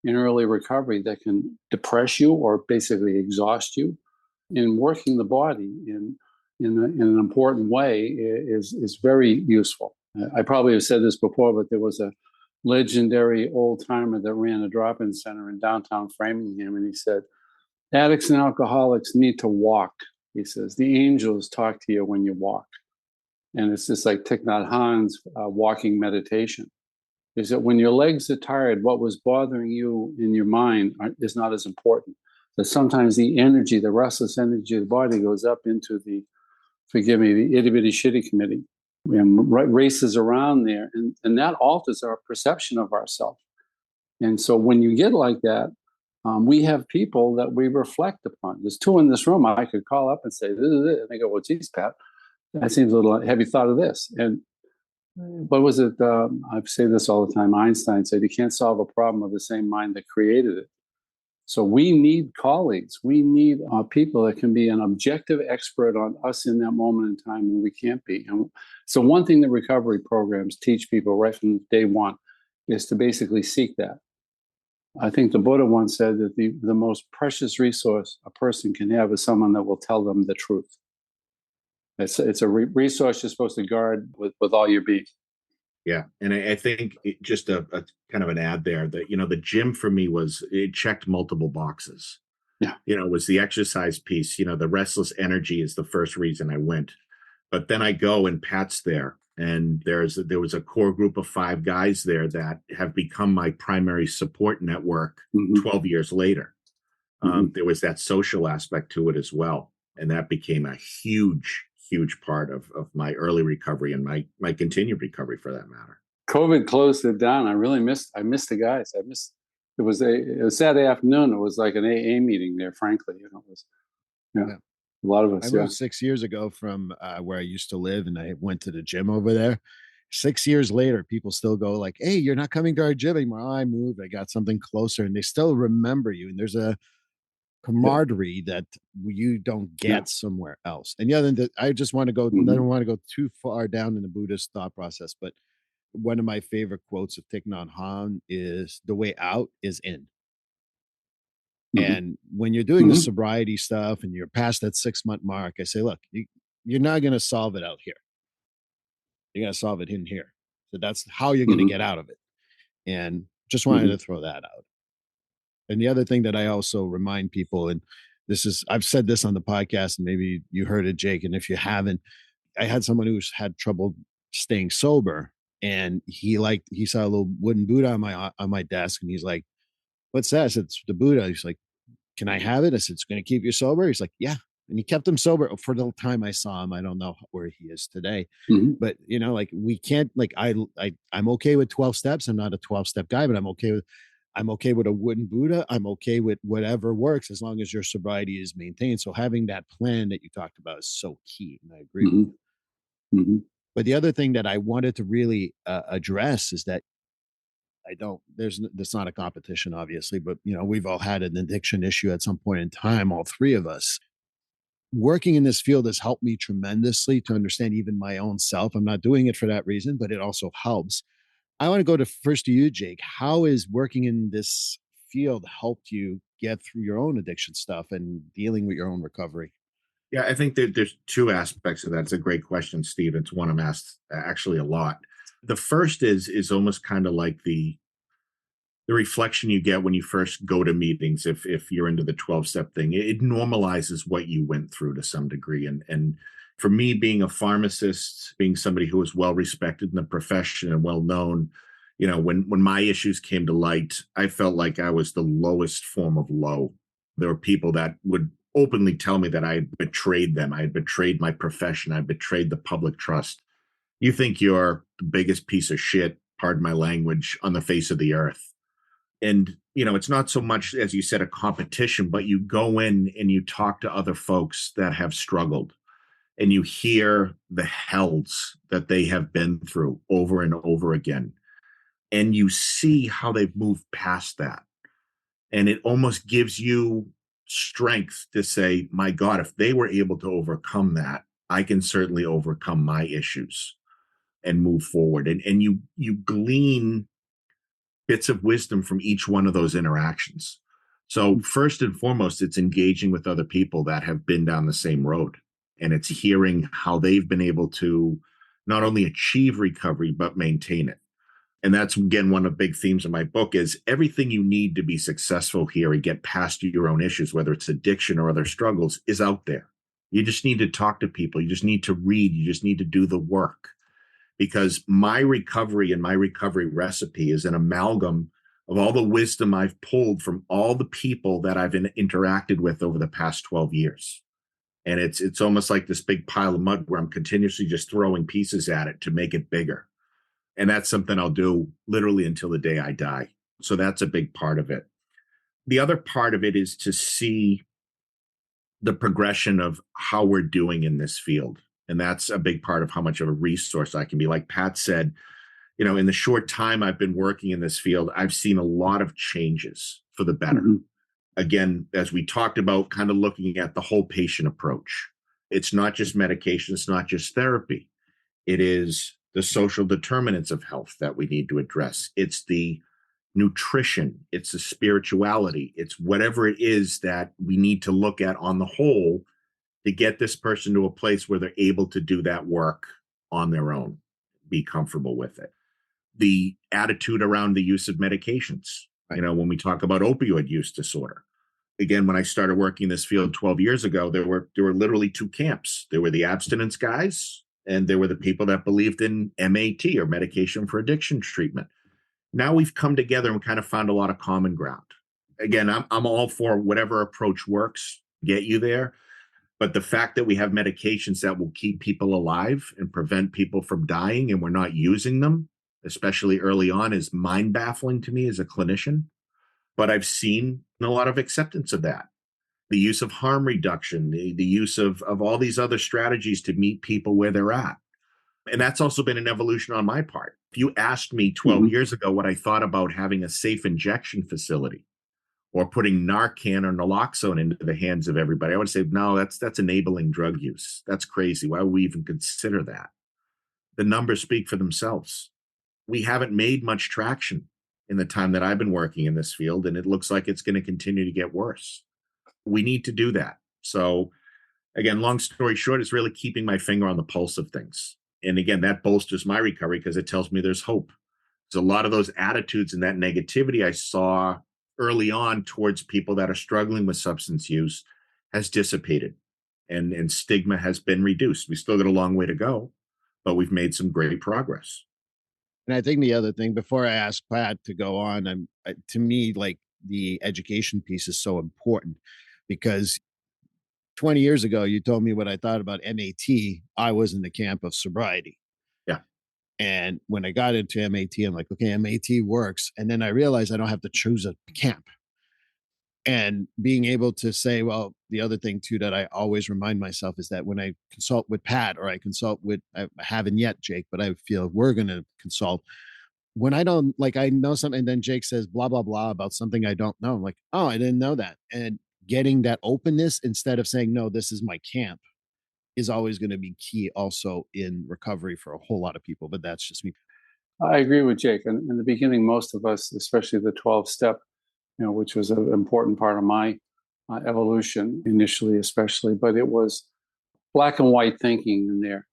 in early recovery that can depress you or basically exhaust you. And working the body in an important way is very useful. I probably have said this before, but there was a legendary old timer that ran a drop-in center in downtown Framingham, and he said, addicts and alcoholics need to walk. He says, the angels talk to you when you walk. And it's just like Thich Nhat Hanh's walking meditation. Is that when your legs are tired, what was bothering you in your mind is not as important. That sometimes the energy, the restless energy of the body goes up into the itty-bitty shitty committee and races around there. And that alters our perception of ourselves. And so when you get like that, we have people that we reflect upon. There's two in this room. I could call up and say, this is it. And they go, well, geez, Pat, that seems a little, have you thought of this? And what was it? I say this all the time. Einstein said, you can't solve a problem with the same mind that created it. So we need colleagues. We need people that can be an objective expert on us in that moment in time, and we can't be. And so one thing that recovery programs teach people right from day one is to basically seek that. I think the Buddha once said that the most precious resource a person can have is someone that will tell them the truth. It's a resource you're supposed to guard with all your being. Yeah. And I think just a kind of an ad there that, the gym for me it checked multiple boxes. Yeah. It was the exercise piece, the restless energy is the first reason I went. But then I go and Pat's there. And there was a core group of 5 guys there that have become my primary support network 12 years later. There was that social aspect to it as well. And that became a huge, huge part of my early recovery and my continued recovery for that matter. COVID closed it down. I missed the guys. It was a Saturday afternoon. It was like an AA meeting there, frankly. It was, Yeah. a lot of us. I moved 6 years ago from where I used to live, and I went to the gym over there. 6 years later, people still go like, "Hey, you're not coming to our gym anymore." Oh, I moved. I got something closer, and they still remember you. And there's a camaraderie that you don't get somewhere else. And yeah, then I just want to go. I don't want to go too far down in the Buddhist thought process, but one of my favorite quotes of Thich Nhat Hanh is, "The way out is in." And when you're doing the sobriety stuff and you're past that 6-month mark, I say, look, you're not going to solve it out here. You're going to solve it in here. So that's how you're going to get out of it. And just wanted to throw that out. And the other thing that I also remind people, and I've said this on the podcast, and maybe you heard it, Jake, and if you haven't, I had someone who's had trouble staying sober, and he saw a little wooden Buddha on my desk, and he's like, "What's that?" I said, "It's the Buddha." He's like, "Can I have it?" I said, "It's going to keep you sober." He's like, "Yeah." And he kept him sober for the time I saw him. I don't know where he is today, but like we can't, like I'm okay with 12 steps. I'm not a 12-step guy, but I'm okay with a wooden Buddha. I'm okay with whatever works as long as your sobriety is maintained. So having that plan that you talked about is so key. And I agree with you. But the other thing that I wanted to really address is that that's not a competition, obviously, but we've all had an addiction issue at some point in time, all three of us. Working in this field has helped me tremendously to understand even my own self. I'm not doing it for that reason, but it also helps. I want to go first to you, Jake. How is working in this field helped you get through your own addiction stuff and dealing with your own recovery? Yeah, I think that there's two aspects of that. It's a great question, Steve. It's one I'm asked actually a lot. The first is almost kind of like the reflection you get when you first go to meetings. If you're into the 12-step thing, it normalizes what you went through to some degree. And for me, being a pharmacist, being somebody who is well respected in the profession and well known, when my issues came to light, I felt like I was the lowest form of low. There were people that would openly tell me that I had betrayed them. I had betrayed my profession. I betrayed the public trust. You think you're the biggest piece of shit, pardon my language, on the face of the earth. And, it's not so much, as you said, a competition, but you go in and you talk to other folks that have struggled and you hear the hells that they have been through over and over again. And you see how they've moved past that. And it almost gives you strength to say, my God, if they were able to overcome that, I can certainly overcome my issues and move forward. And you glean bits of wisdom from each one of those interactions. So first and foremost, it's engaging with other people that have been down the same road. And it's hearing how they've been able to not only achieve recovery, but maintain it. And that's, again, one of the big themes of my book is everything you need to be successful here and get past your own issues, whether it's addiction or other struggles, is out there. You just need to talk to people. You just need to read. You just need to do the work. Because my recovery and my recovery recipe is an amalgam of all the wisdom I've pulled from all the people that I've interacted with over the past 12 years. And it's almost like this big pile of mud where I'm continuously just throwing pieces at it to make it bigger. And that's something I'll do literally until the day I die. So that's a big part of it. The other part of it is to see the progression of how we're doing in this field. And that's a big part of how much of a resource I can be. Like Pat said, in the short time I've been working in this field, I've seen a lot of changes for the better. Again, as we talked about, kind of looking at the whole patient approach. It's not just medication. It's not just therapy. It is the social determinants of health that we need to address. It's the nutrition. It's the spirituality. It's whatever it is that we need to look at on the whole to get this person to a place where they're able to do that work on their own, be comfortable with it. The attitude around the use of medications, when we talk about opioid use disorder. Again, when I started working in this field 12 years ago, there were literally two camps. There were the abstinence guys, and there were the people that believed in MAT, or medication for addiction treatment. Now we've come together and kind of found a lot of common ground. again, I'm all for whatever approach works, get you there. But the fact that we have medications that will keep people alive and prevent people from dying and we're not using them, especially early on, is mind baffling to me as a clinician. But I've seen a lot of acceptance of that. The use of harm reduction, the use of all these other strategies to meet people where they're at. And that's also been an evolution on my part. If you asked me 12 years ago what I thought about having a safe injection facility or putting Narcan or naloxone into the hands of everybody, I would say, no, that's enabling drug use. That's crazy. Why would we even consider that? The numbers speak for themselves. We haven't made much traction in the time that I've been working in this field, and it looks like it's going to continue to get worse. We need to do that. So again, long story short, it's really keeping my finger on the pulse of things. And again, that bolsters my recovery because it tells me there's hope. There's a lot of those attitudes and that negativity I saw early on towards people that are struggling with substance use has dissipated, and stigma has been reduced. We still got a long way to go, but we've made some great progress. And I think the other thing, before I ask Pat to go on, to me, like, the education piece is so important, because 20 years ago, you told me what I thought about MAT. I was in the camp of sobriety. Yeah. And when I got into MAT, I'm like, okay, MAT works. And then I realized I don't have to choose a camp. And being able to say, well, the other thing too that I always remind myself is that when I consult with Pat, or I consult with, I haven't yet, Jake, but I feel we're going to consult. When I don't, like, I know something, and then Jake says blah, blah, blah about something I don't know. I'm like, oh, I didn't know that. And getting that openness instead of saying, no, this is my camp, is always going to be key also in recovery for a whole lot of people. But that's just me. I agree with Jake. And in the beginning, most of us, especially the 12-step, which was an important part of my evolution initially, especially, but it was black and white thinking in there.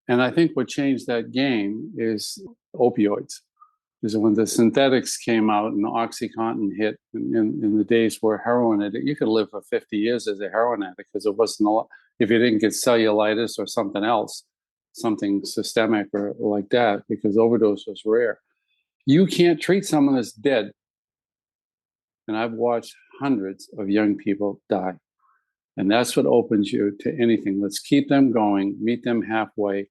And I think what changed that game is opioids. Because when the synthetics came out and the OxyContin hit in the days where heroin addict, you could live for 50 years as a heroin addict, because it wasn't a lot. If you didn't get cellulitis or something else, something systemic or like that, because overdose was rare. You can't treat someone that's dead. And I've watched hundreds of young people die. And that's what opens you to anything. Let's keep them going, meet them halfway,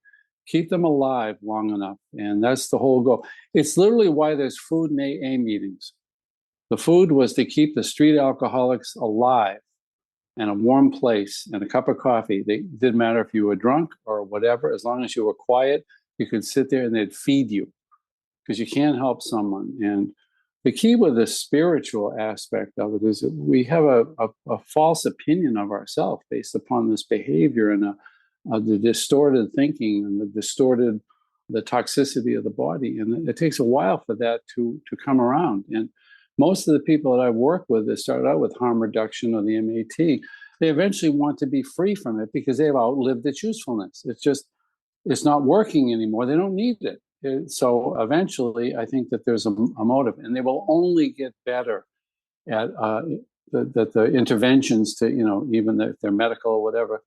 keep them alive long enough. And that's the whole goal. It's literally why there's food and AA meetings. The food was to keep the street alcoholics alive in a warm place and a cup of coffee. It didn't matter if you were drunk or whatever, as long as you were quiet, you could sit there and they'd feed you, because you can't help someone. And the key with the spiritual aspect of it is that we have a false opinion of ourselves based upon this behavior and the distorted thinking and the toxicity of the body. And it takes a while for that to come around. And most of the people that I've worked with that started out with harm reduction or the MAT, they eventually want to be free from it because they've outlived its usefulness. It's not working anymore. They don't need it. So eventually, I think that there's a motive, and they will only get better at the interventions to, even if they're medical or whatever.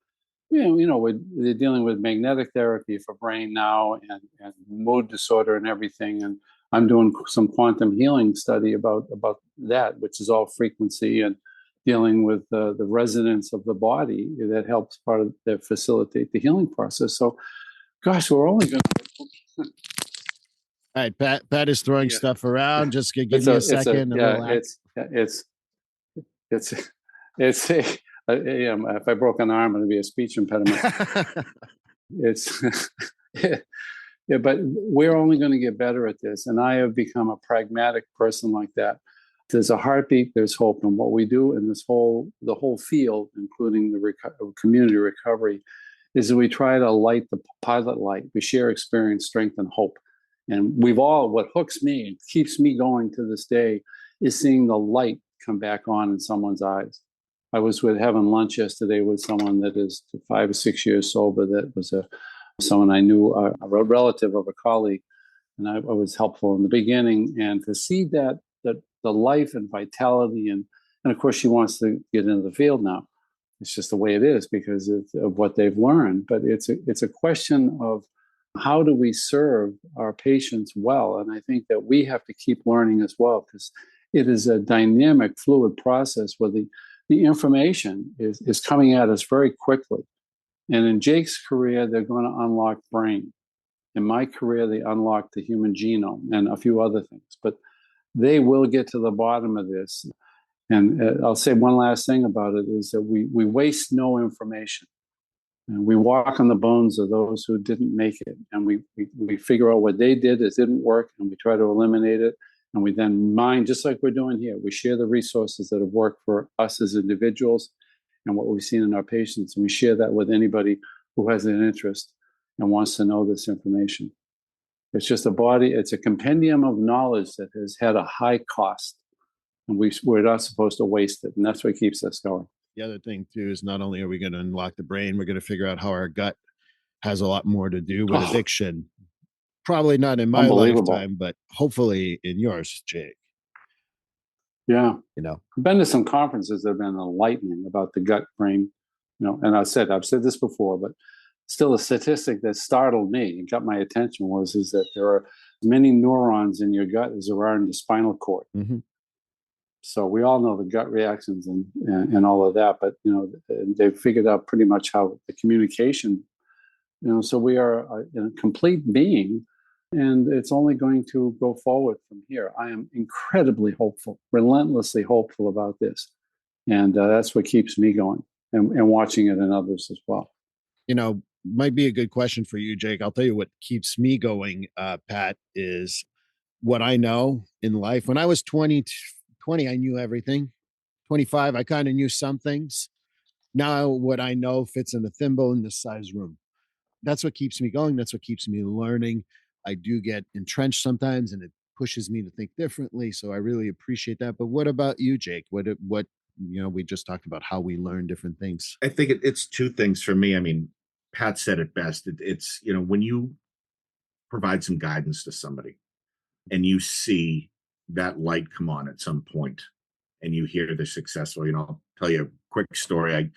They're dealing with magnetic therapy for brain now, and mood disorder and everything. And I'm doing some quantum healing study about that, which is all frequency and dealing with the resonance of the body that helps facilitate the healing process. So, gosh, we're only going to. All right, Pat is throwing stuff around. Just give me a second. If I broke an arm, it'd be a speech impediment. But we're only going to get better at this. And I have become a pragmatic person like that. There's a heartbeat, there's hope. And what we do in the whole field, including the community recovery, is that we try to light the pilot light. We share experience, strength, and hope. And what hooks me and keeps me going to this day is seeing the light come back on in someone's eyes. I was having lunch yesterday with someone that is 5 or 6 years sober. That was someone I knew, a relative of a colleague, and I was helpful in the beginning. And to see that the life and vitality, and of course she wants to get into the field now. It's just the way it is because of what they've learned. But it's a question of how do we serve our patients well? And I think that we have to keep learning as well, because it is a dynamic, fluid process where the information is coming at us very quickly. And in Jake's career, they're going to unlock brain. In my career, they unlocked the human genome and a few other things. But they will get to the bottom of this. And I'll say one last thing about it is that we waste no information. And we walk on the bones of those who didn't make it. And we figure out what they did, it didn't work, and we try to eliminate it. And we then mine, just like we're doing here. We share the resources that have worked for us as individuals and what we've seen in our patients. And we share that with anybody who has an interest and wants to know this information. It's just it's a compendium of knowledge that has had a high cost. And we're not supposed to waste it. And that's what keeps us going. The other thing, too, is not only are we going to unlock the brain, we're going to figure out how our gut has a lot more to do with addiction. Probably not in my lifetime, but hopefully in yours, Jake. Yeah. I've been to some conferences that have been enlightening about the gut brain, and I've said this before, but still a statistic that startled me and got my attention is that there are as many neurons in your gut as there are in the spinal cord. Mm-hmm. So we all know the gut reactions and all of that, but they've figured out pretty much how the communication, so we are a complete being, and it's only going to go forward from here. I am incredibly hopeful, relentlessly hopeful about this, and that's what keeps me going and watching it in others as well. Might be a good question for you, Jake. I'll tell you what keeps me going, Pat, is what I know in life. When I was 20, I knew everything. 25, I kind of knew some things. Now what I know fits in a thimble in this size room. That's what keeps me going. That's what keeps me learning. I do get entrenched sometimes, and it pushes me to think differently. So I really appreciate that. But what about you, Jake? What we just talked about how we learn different things. I think it's two things for me. I mean, Pat said it best. It's when you provide some guidance to somebody and you see that light come on at some point and you hear they're successful. I'll tell you a quick story. I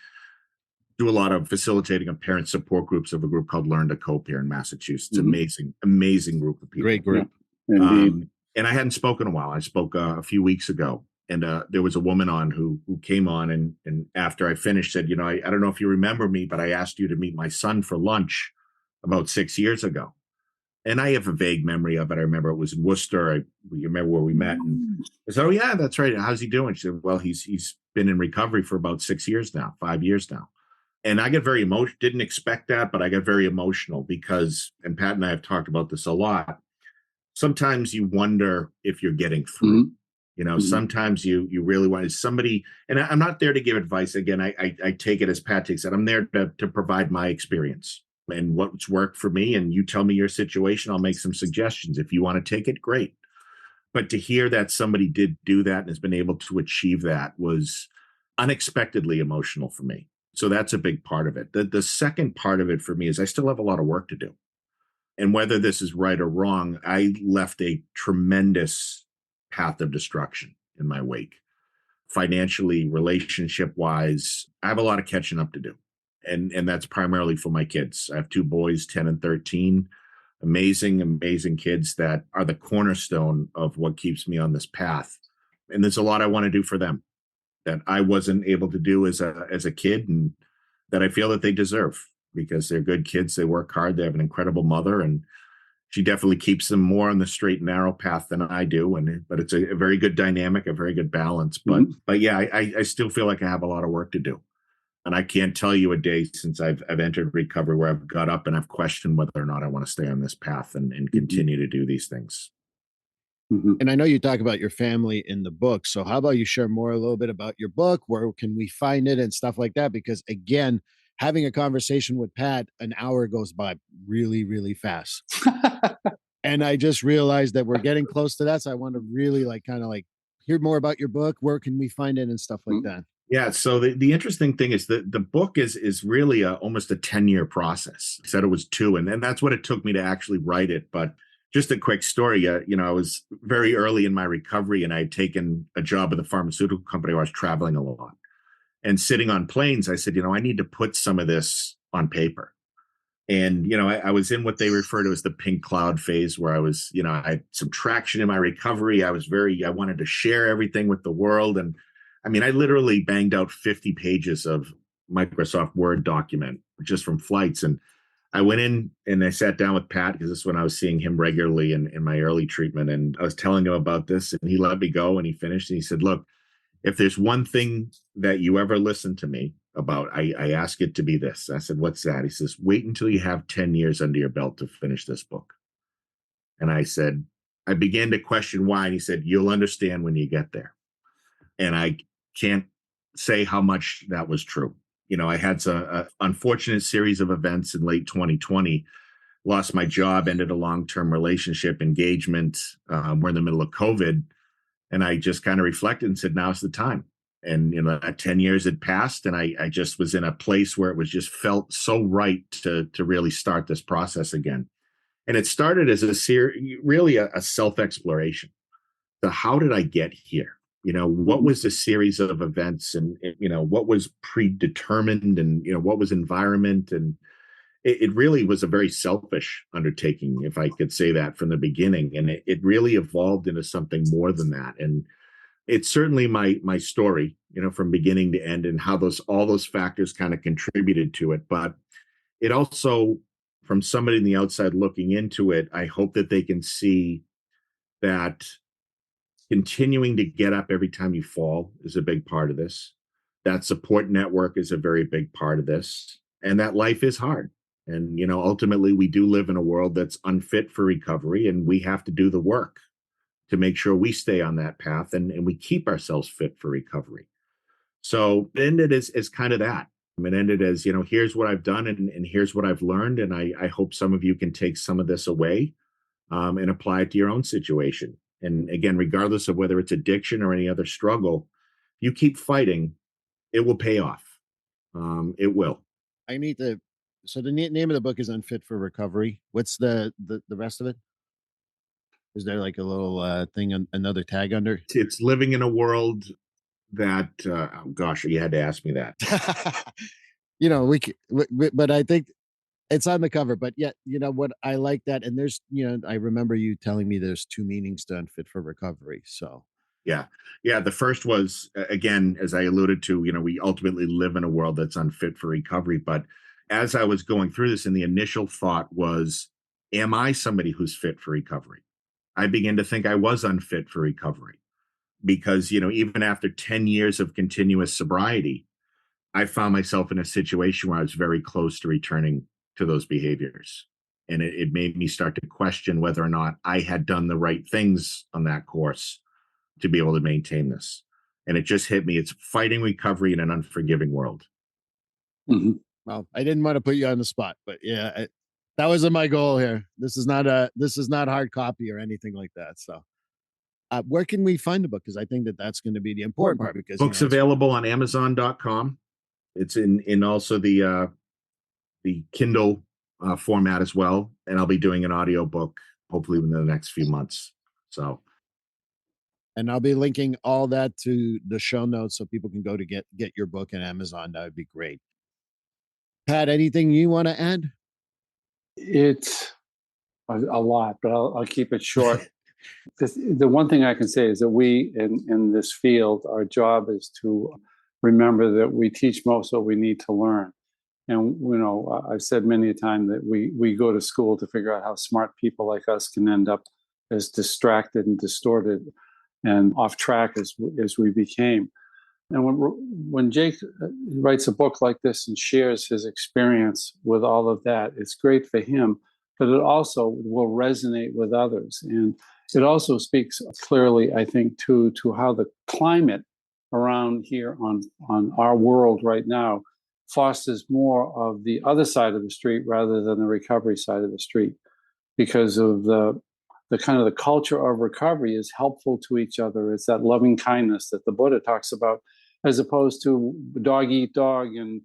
do a lot of facilitating of parent support groups of a group called Learn to Cope here in Massachusetts. Mm-hmm. Amazing group of people. Great group. Yeah, and I hadn't spoken in a while. I spoke a few weeks ago, and there was a woman on who came on, and after I finished said, I don't know if you remember me, but I asked you to meet my son for lunch about 6 years ago. And I have a vague memory of it. I remember it was in Worcester. You remember where we met? And I said, "Oh yeah, that's right. How's he doing?" She said, "Well, he's been in recovery for about 5 years now." And I get very emotional. Didn't expect that, but I got very emotional because, and Pat and I have talked about this a lot. Sometimes you wonder if you're getting through. Mm-hmm. Sometimes you really want somebody, and I'm not there to give advice. Again, I take it as Pat takes it. I'm there to provide my experience and what's worked for me, and you tell me your situation. I'll make some suggestions. If you want to take it, great. But to hear that somebody did do that and has been able to achieve that was unexpectedly emotional for me. So that's a big part of it. The second part of it for me is I still have a lot of work to do. And whether this is right or wrong, I left a tremendous path of destruction in my wake. Financially, relationship-wise, I have a lot of catching up to do. And that's primarily for my kids. I have 2 boys, 10 and 13, amazing kids that are the cornerstone of what keeps me on this path. And there's a lot I want to do for them that I wasn't able to do as a kid, and that I feel that they deserve because they're good kids. They work hard. They have an incredible mother, and she definitely keeps them more on the straight and narrow path than I do. But it's a very good dynamic, a very good balance. But yeah, I still feel like I have a lot of work to do. And I can't tell you a day since I've entered recovery where I've got up and I've questioned whether or not I want to stay on this path and continue to do these things. Mm-hmm. And I know you talk about your family in the book. So how about you share a little bit about your book? Where can we find it and stuff like that? Because again, having a conversation with Pat, an hour goes by really, really fast. And I just realized that we're getting close to that. So I want to really hear more about your book. Where can we find it and stuff like that? Yeah. So the interesting thing is that the book is really almost a 10-year process. I said it was 2, and then that's what it took me to actually write it. But just a quick story. I was very early in my recovery, and I had taken a job at the pharmaceutical company where I was traveling a lot. And sitting on planes, I said, I need to put some of this on paper. And, I was in what they refer to as the pink cloud phase, where I was, I had some traction in my recovery. I wanted to share everything with the world. And I mean, I literally banged out 50 pages of Microsoft Word document just from flights. And I went in and I sat down with Pat, because this is when I was seeing him regularly in my early treatment. And I was telling him about this, and he let me go, and he finished. And he said, look, if there's one thing that you ever listen to me about, I ask it to be this. I said, what's that? He says, wait until you have 10 years under your belt to finish this book. And I said, I began to question why. And he said, you'll understand when you get there. And I can't say how much that was true. I had a unfortunate series of events in late 2020, lost my job, ended a long-term relationship engagement. We're in the middle of COVID. And I just kind of reflected and said, now's the time. And, that 10 years had passed, and I just was in a place where it was just felt so right to really start this process again. And it started as really a self-exploration. So how did I get here? What was the series of events, and, what was predetermined, and, what was environment? And it really was a very selfish undertaking, if I could say that from the beginning. And it really evolved into something more than that. And it's certainly my story, from beginning to end, and how all those factors kind of contributed to it. But it also, from somebody on the outside looking into it, I hope that they can see that continuing to get up every time you fall is a big part of this. That support network is a very big part of this, and that life is hard. And, ultimately, we do live in a world that's unfit for recovery, and we have to do the work to make sure we stay on that path, and we keep ourselves fit for recovery. So it ended as kind of that. It ended as, here's what I've done, and here's what I've learned. And I hope some of you can take some of this away, and apply it to your own situation. And again, regardless of whether it's addiction or any other struggle, you keep fighting, it will pay off. It will. I need to. So the name of the book is Unfit for Recovery. What's the rest of it? Is there like a little thing, another tag under? It's living in a world that, oh gosh, you had to ask me that. But I think it's on the cover. But yeah, what, I like that. And there's, I remember you telling me there's two meanings to Unfit for Recovery. So yeah. The first was, again, as I alluded to, we ultimately live in a world that's unfit for recovery. But as I was going through this, and the initial thought was, am I somebody who's fit for recovery? I began to think I was unfit for recovery, because, even after 10 years of continuous sobriety, I found myself in a situation where I was very close to returning to those behaviors. And it made me start to question whether or not I had done the right things on that course to be able to maintain this. And it just hit me. It's fighting recovery in an unforgiving world. Mm-hmm. Well, I didn't want to put you on the spot, but yeah, that wasn't my goal here. This is not hard copy or anything like that. So where can we find the book? Because I think that's going to be the important part. Because book's available on Amazon.com. It's in also the Kindle format as well. And I'll be doing an audiobook hopefully within the next few months. So. And I'll be linking all that to the show notes so people can go to get your book on Amazon. That would be great. Pat, anything you want to add? It's a lot, but I'll keep it short. The one thing I can say is that we in this field, our job is to remember that we teach most what we need to learn. And, I've said many a time that we go to school to figure out how smart people like us can end up as distracted and distorted and off track as we became. And when Jake writes a book like this and shares his experience with all of that, it's great for him, but it also will resonate with others. And it also speaks clearly, I think, to how the climate around here on our world right now fosters more of the other side of the street rather than the recovery side of the street, because of the kind of the culture of recovery is helpful to each other. It's that loving kindness that the Buddha talks about, as opposed to dog eat dog and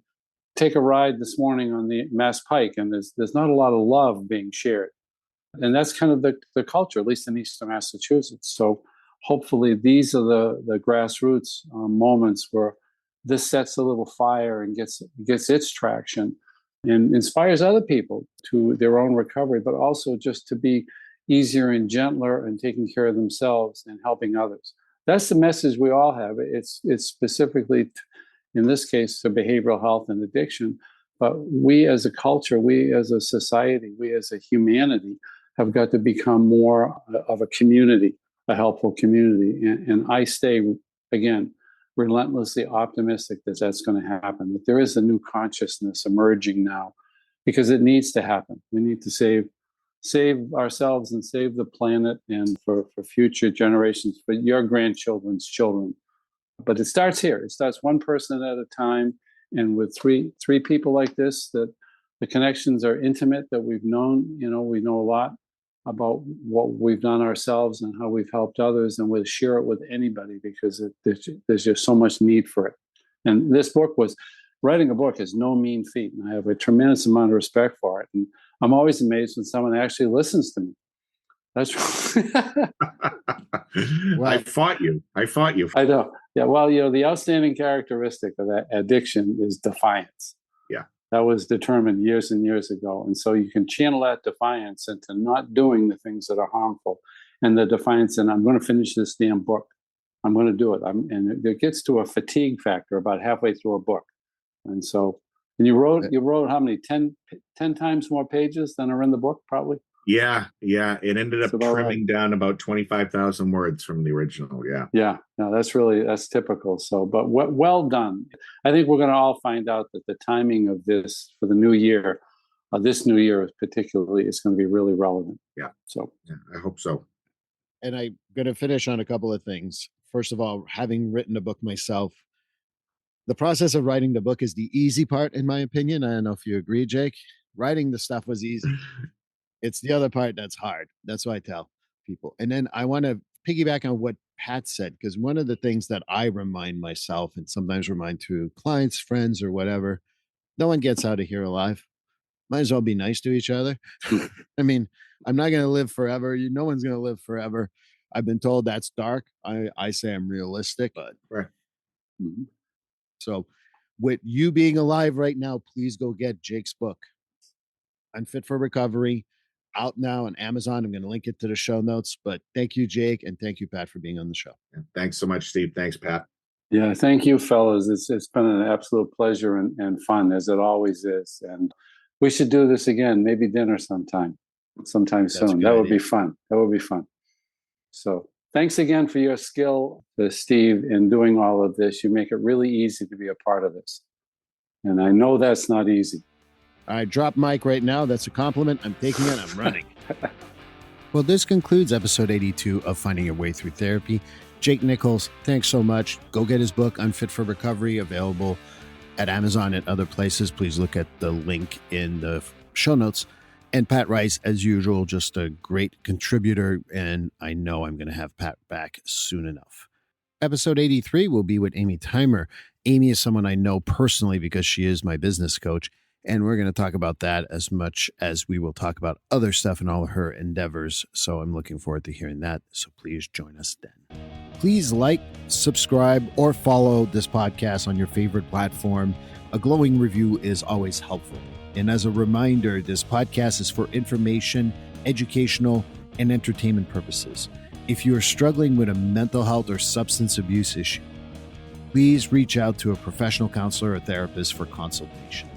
take a ride this morning on the Mass Pike, and there's not a lot of love being shared. And that's kind of the culture, at least in Eastern Massachusetts. So hopefully these are the grassroots moments where this sets a little fire and gets its traction. and inspires other people to their own recovery, but also just to be easier and gentler and taking care of themselves and helping others. That's the message we all have. It's specifically, in this case, to behavioral health and addiction. But we as a culture, we as a society, we as a humanity have got to become more of a community, a helpful community. And I stay, again, relentlessly optimistic that that's going to happen, that there is a new consciousness emerging now, because it needs to happen. We need to save ourselves and save the planet, and for future generations, for your grandchildren's children. But it starts here. It starts one person at a time. And with three people like this, that the connections are intimate, that we've known, we know a lot about what we've done ourselves and how we've helped others, and we'll share it with anybody, because there's just so much need for it. And writing a book is no mean feat, and I have a tremendous amount of respect for it. And I'm always amazed when someone actually listens to me. That's well, I fought you. I know. Yeah. Well, the outstanding characteristic of that addiction is defiance. Yeah. That was determined years and years ago. And so you can channel that defiance into not doing the things that are harmful, and the defiance, and I'm going to finish this damn book. I'm going to do it. And it gets to a fatigue factor about halfway through a book. And so, and you wrote how many, 10 times more pages than are in the book, probably? Yeah. It ended up trimming down about 25,000 words from the original. Yeah. Yeah. No, that's typical. So, but well done. I think we're going to all find out that the timing of this for the new year, this new year particularly, is going to be really relevant. Yeah. So, yeah, I hope so. And I'm going to finish on a couple of things. First of all, having written a book myself, the process of writing the book is the easy part, in my opinion. I don't know if you agree, Jake. Writing the stuff was easy. It's the other part that's hard. That's what I tell people. And then I want to piggyback on what Pat said, because one of the things that I remind myself, and sometimes remind to clients, friends, or whatever, no one gets out of here alive. Might as well be nice to each other. I mean, I'm not going to live forever. No one's going to live forever. I've been told that's dark. I say I'm realistic, but right. Mm-hmm. So with you being alive right now, please go get Jake's book, Unfit for Recovery, out now on Amazon. I'm going to link it to the show notes. But thank you, Jake, and thank you, Pat, for being on the show. Thanks so much, Steve. Thanks, Pat. Yeah, thank you, fellas. It's been an absolute pleasure and fun, as it always is. And we should do this again, maybe dinner sometime soon. That would be fun. So thanks again for your skill, Steve, in doing all of this. You make it really easy to be a part of this. And I know that's not easy. I drop mic right now. That's a compliment. I'm taking it. I'm running. Well, this concludes episode 82 of Finding Your Way Through Therapy. Jake Nichols, thanks so much. Go get his book, Unfit for Recovery, available at Amazon and other places. Please look at the link in the show notes. And Pat Rice, as usual, just a great contributor. And I know I'm going to have Pat back soon enough. Episode 83 will be with Amy Timer. Amy is someone I know personally because she is my business coach. And we're going to talk about that as much as we will talk about other stuff in all of her endeavors. So I'm looking forward to hearing that. So please join us then. Please like, subscribe, or follow this podcast on your favorite platform. A glowing review is always helpful. And as a reminder, this podcast is for information, educational, and entertainment purposes. If you are struggling with a mental health or substance abuse issue, please reach out to a professional counselor or therapist for consultation.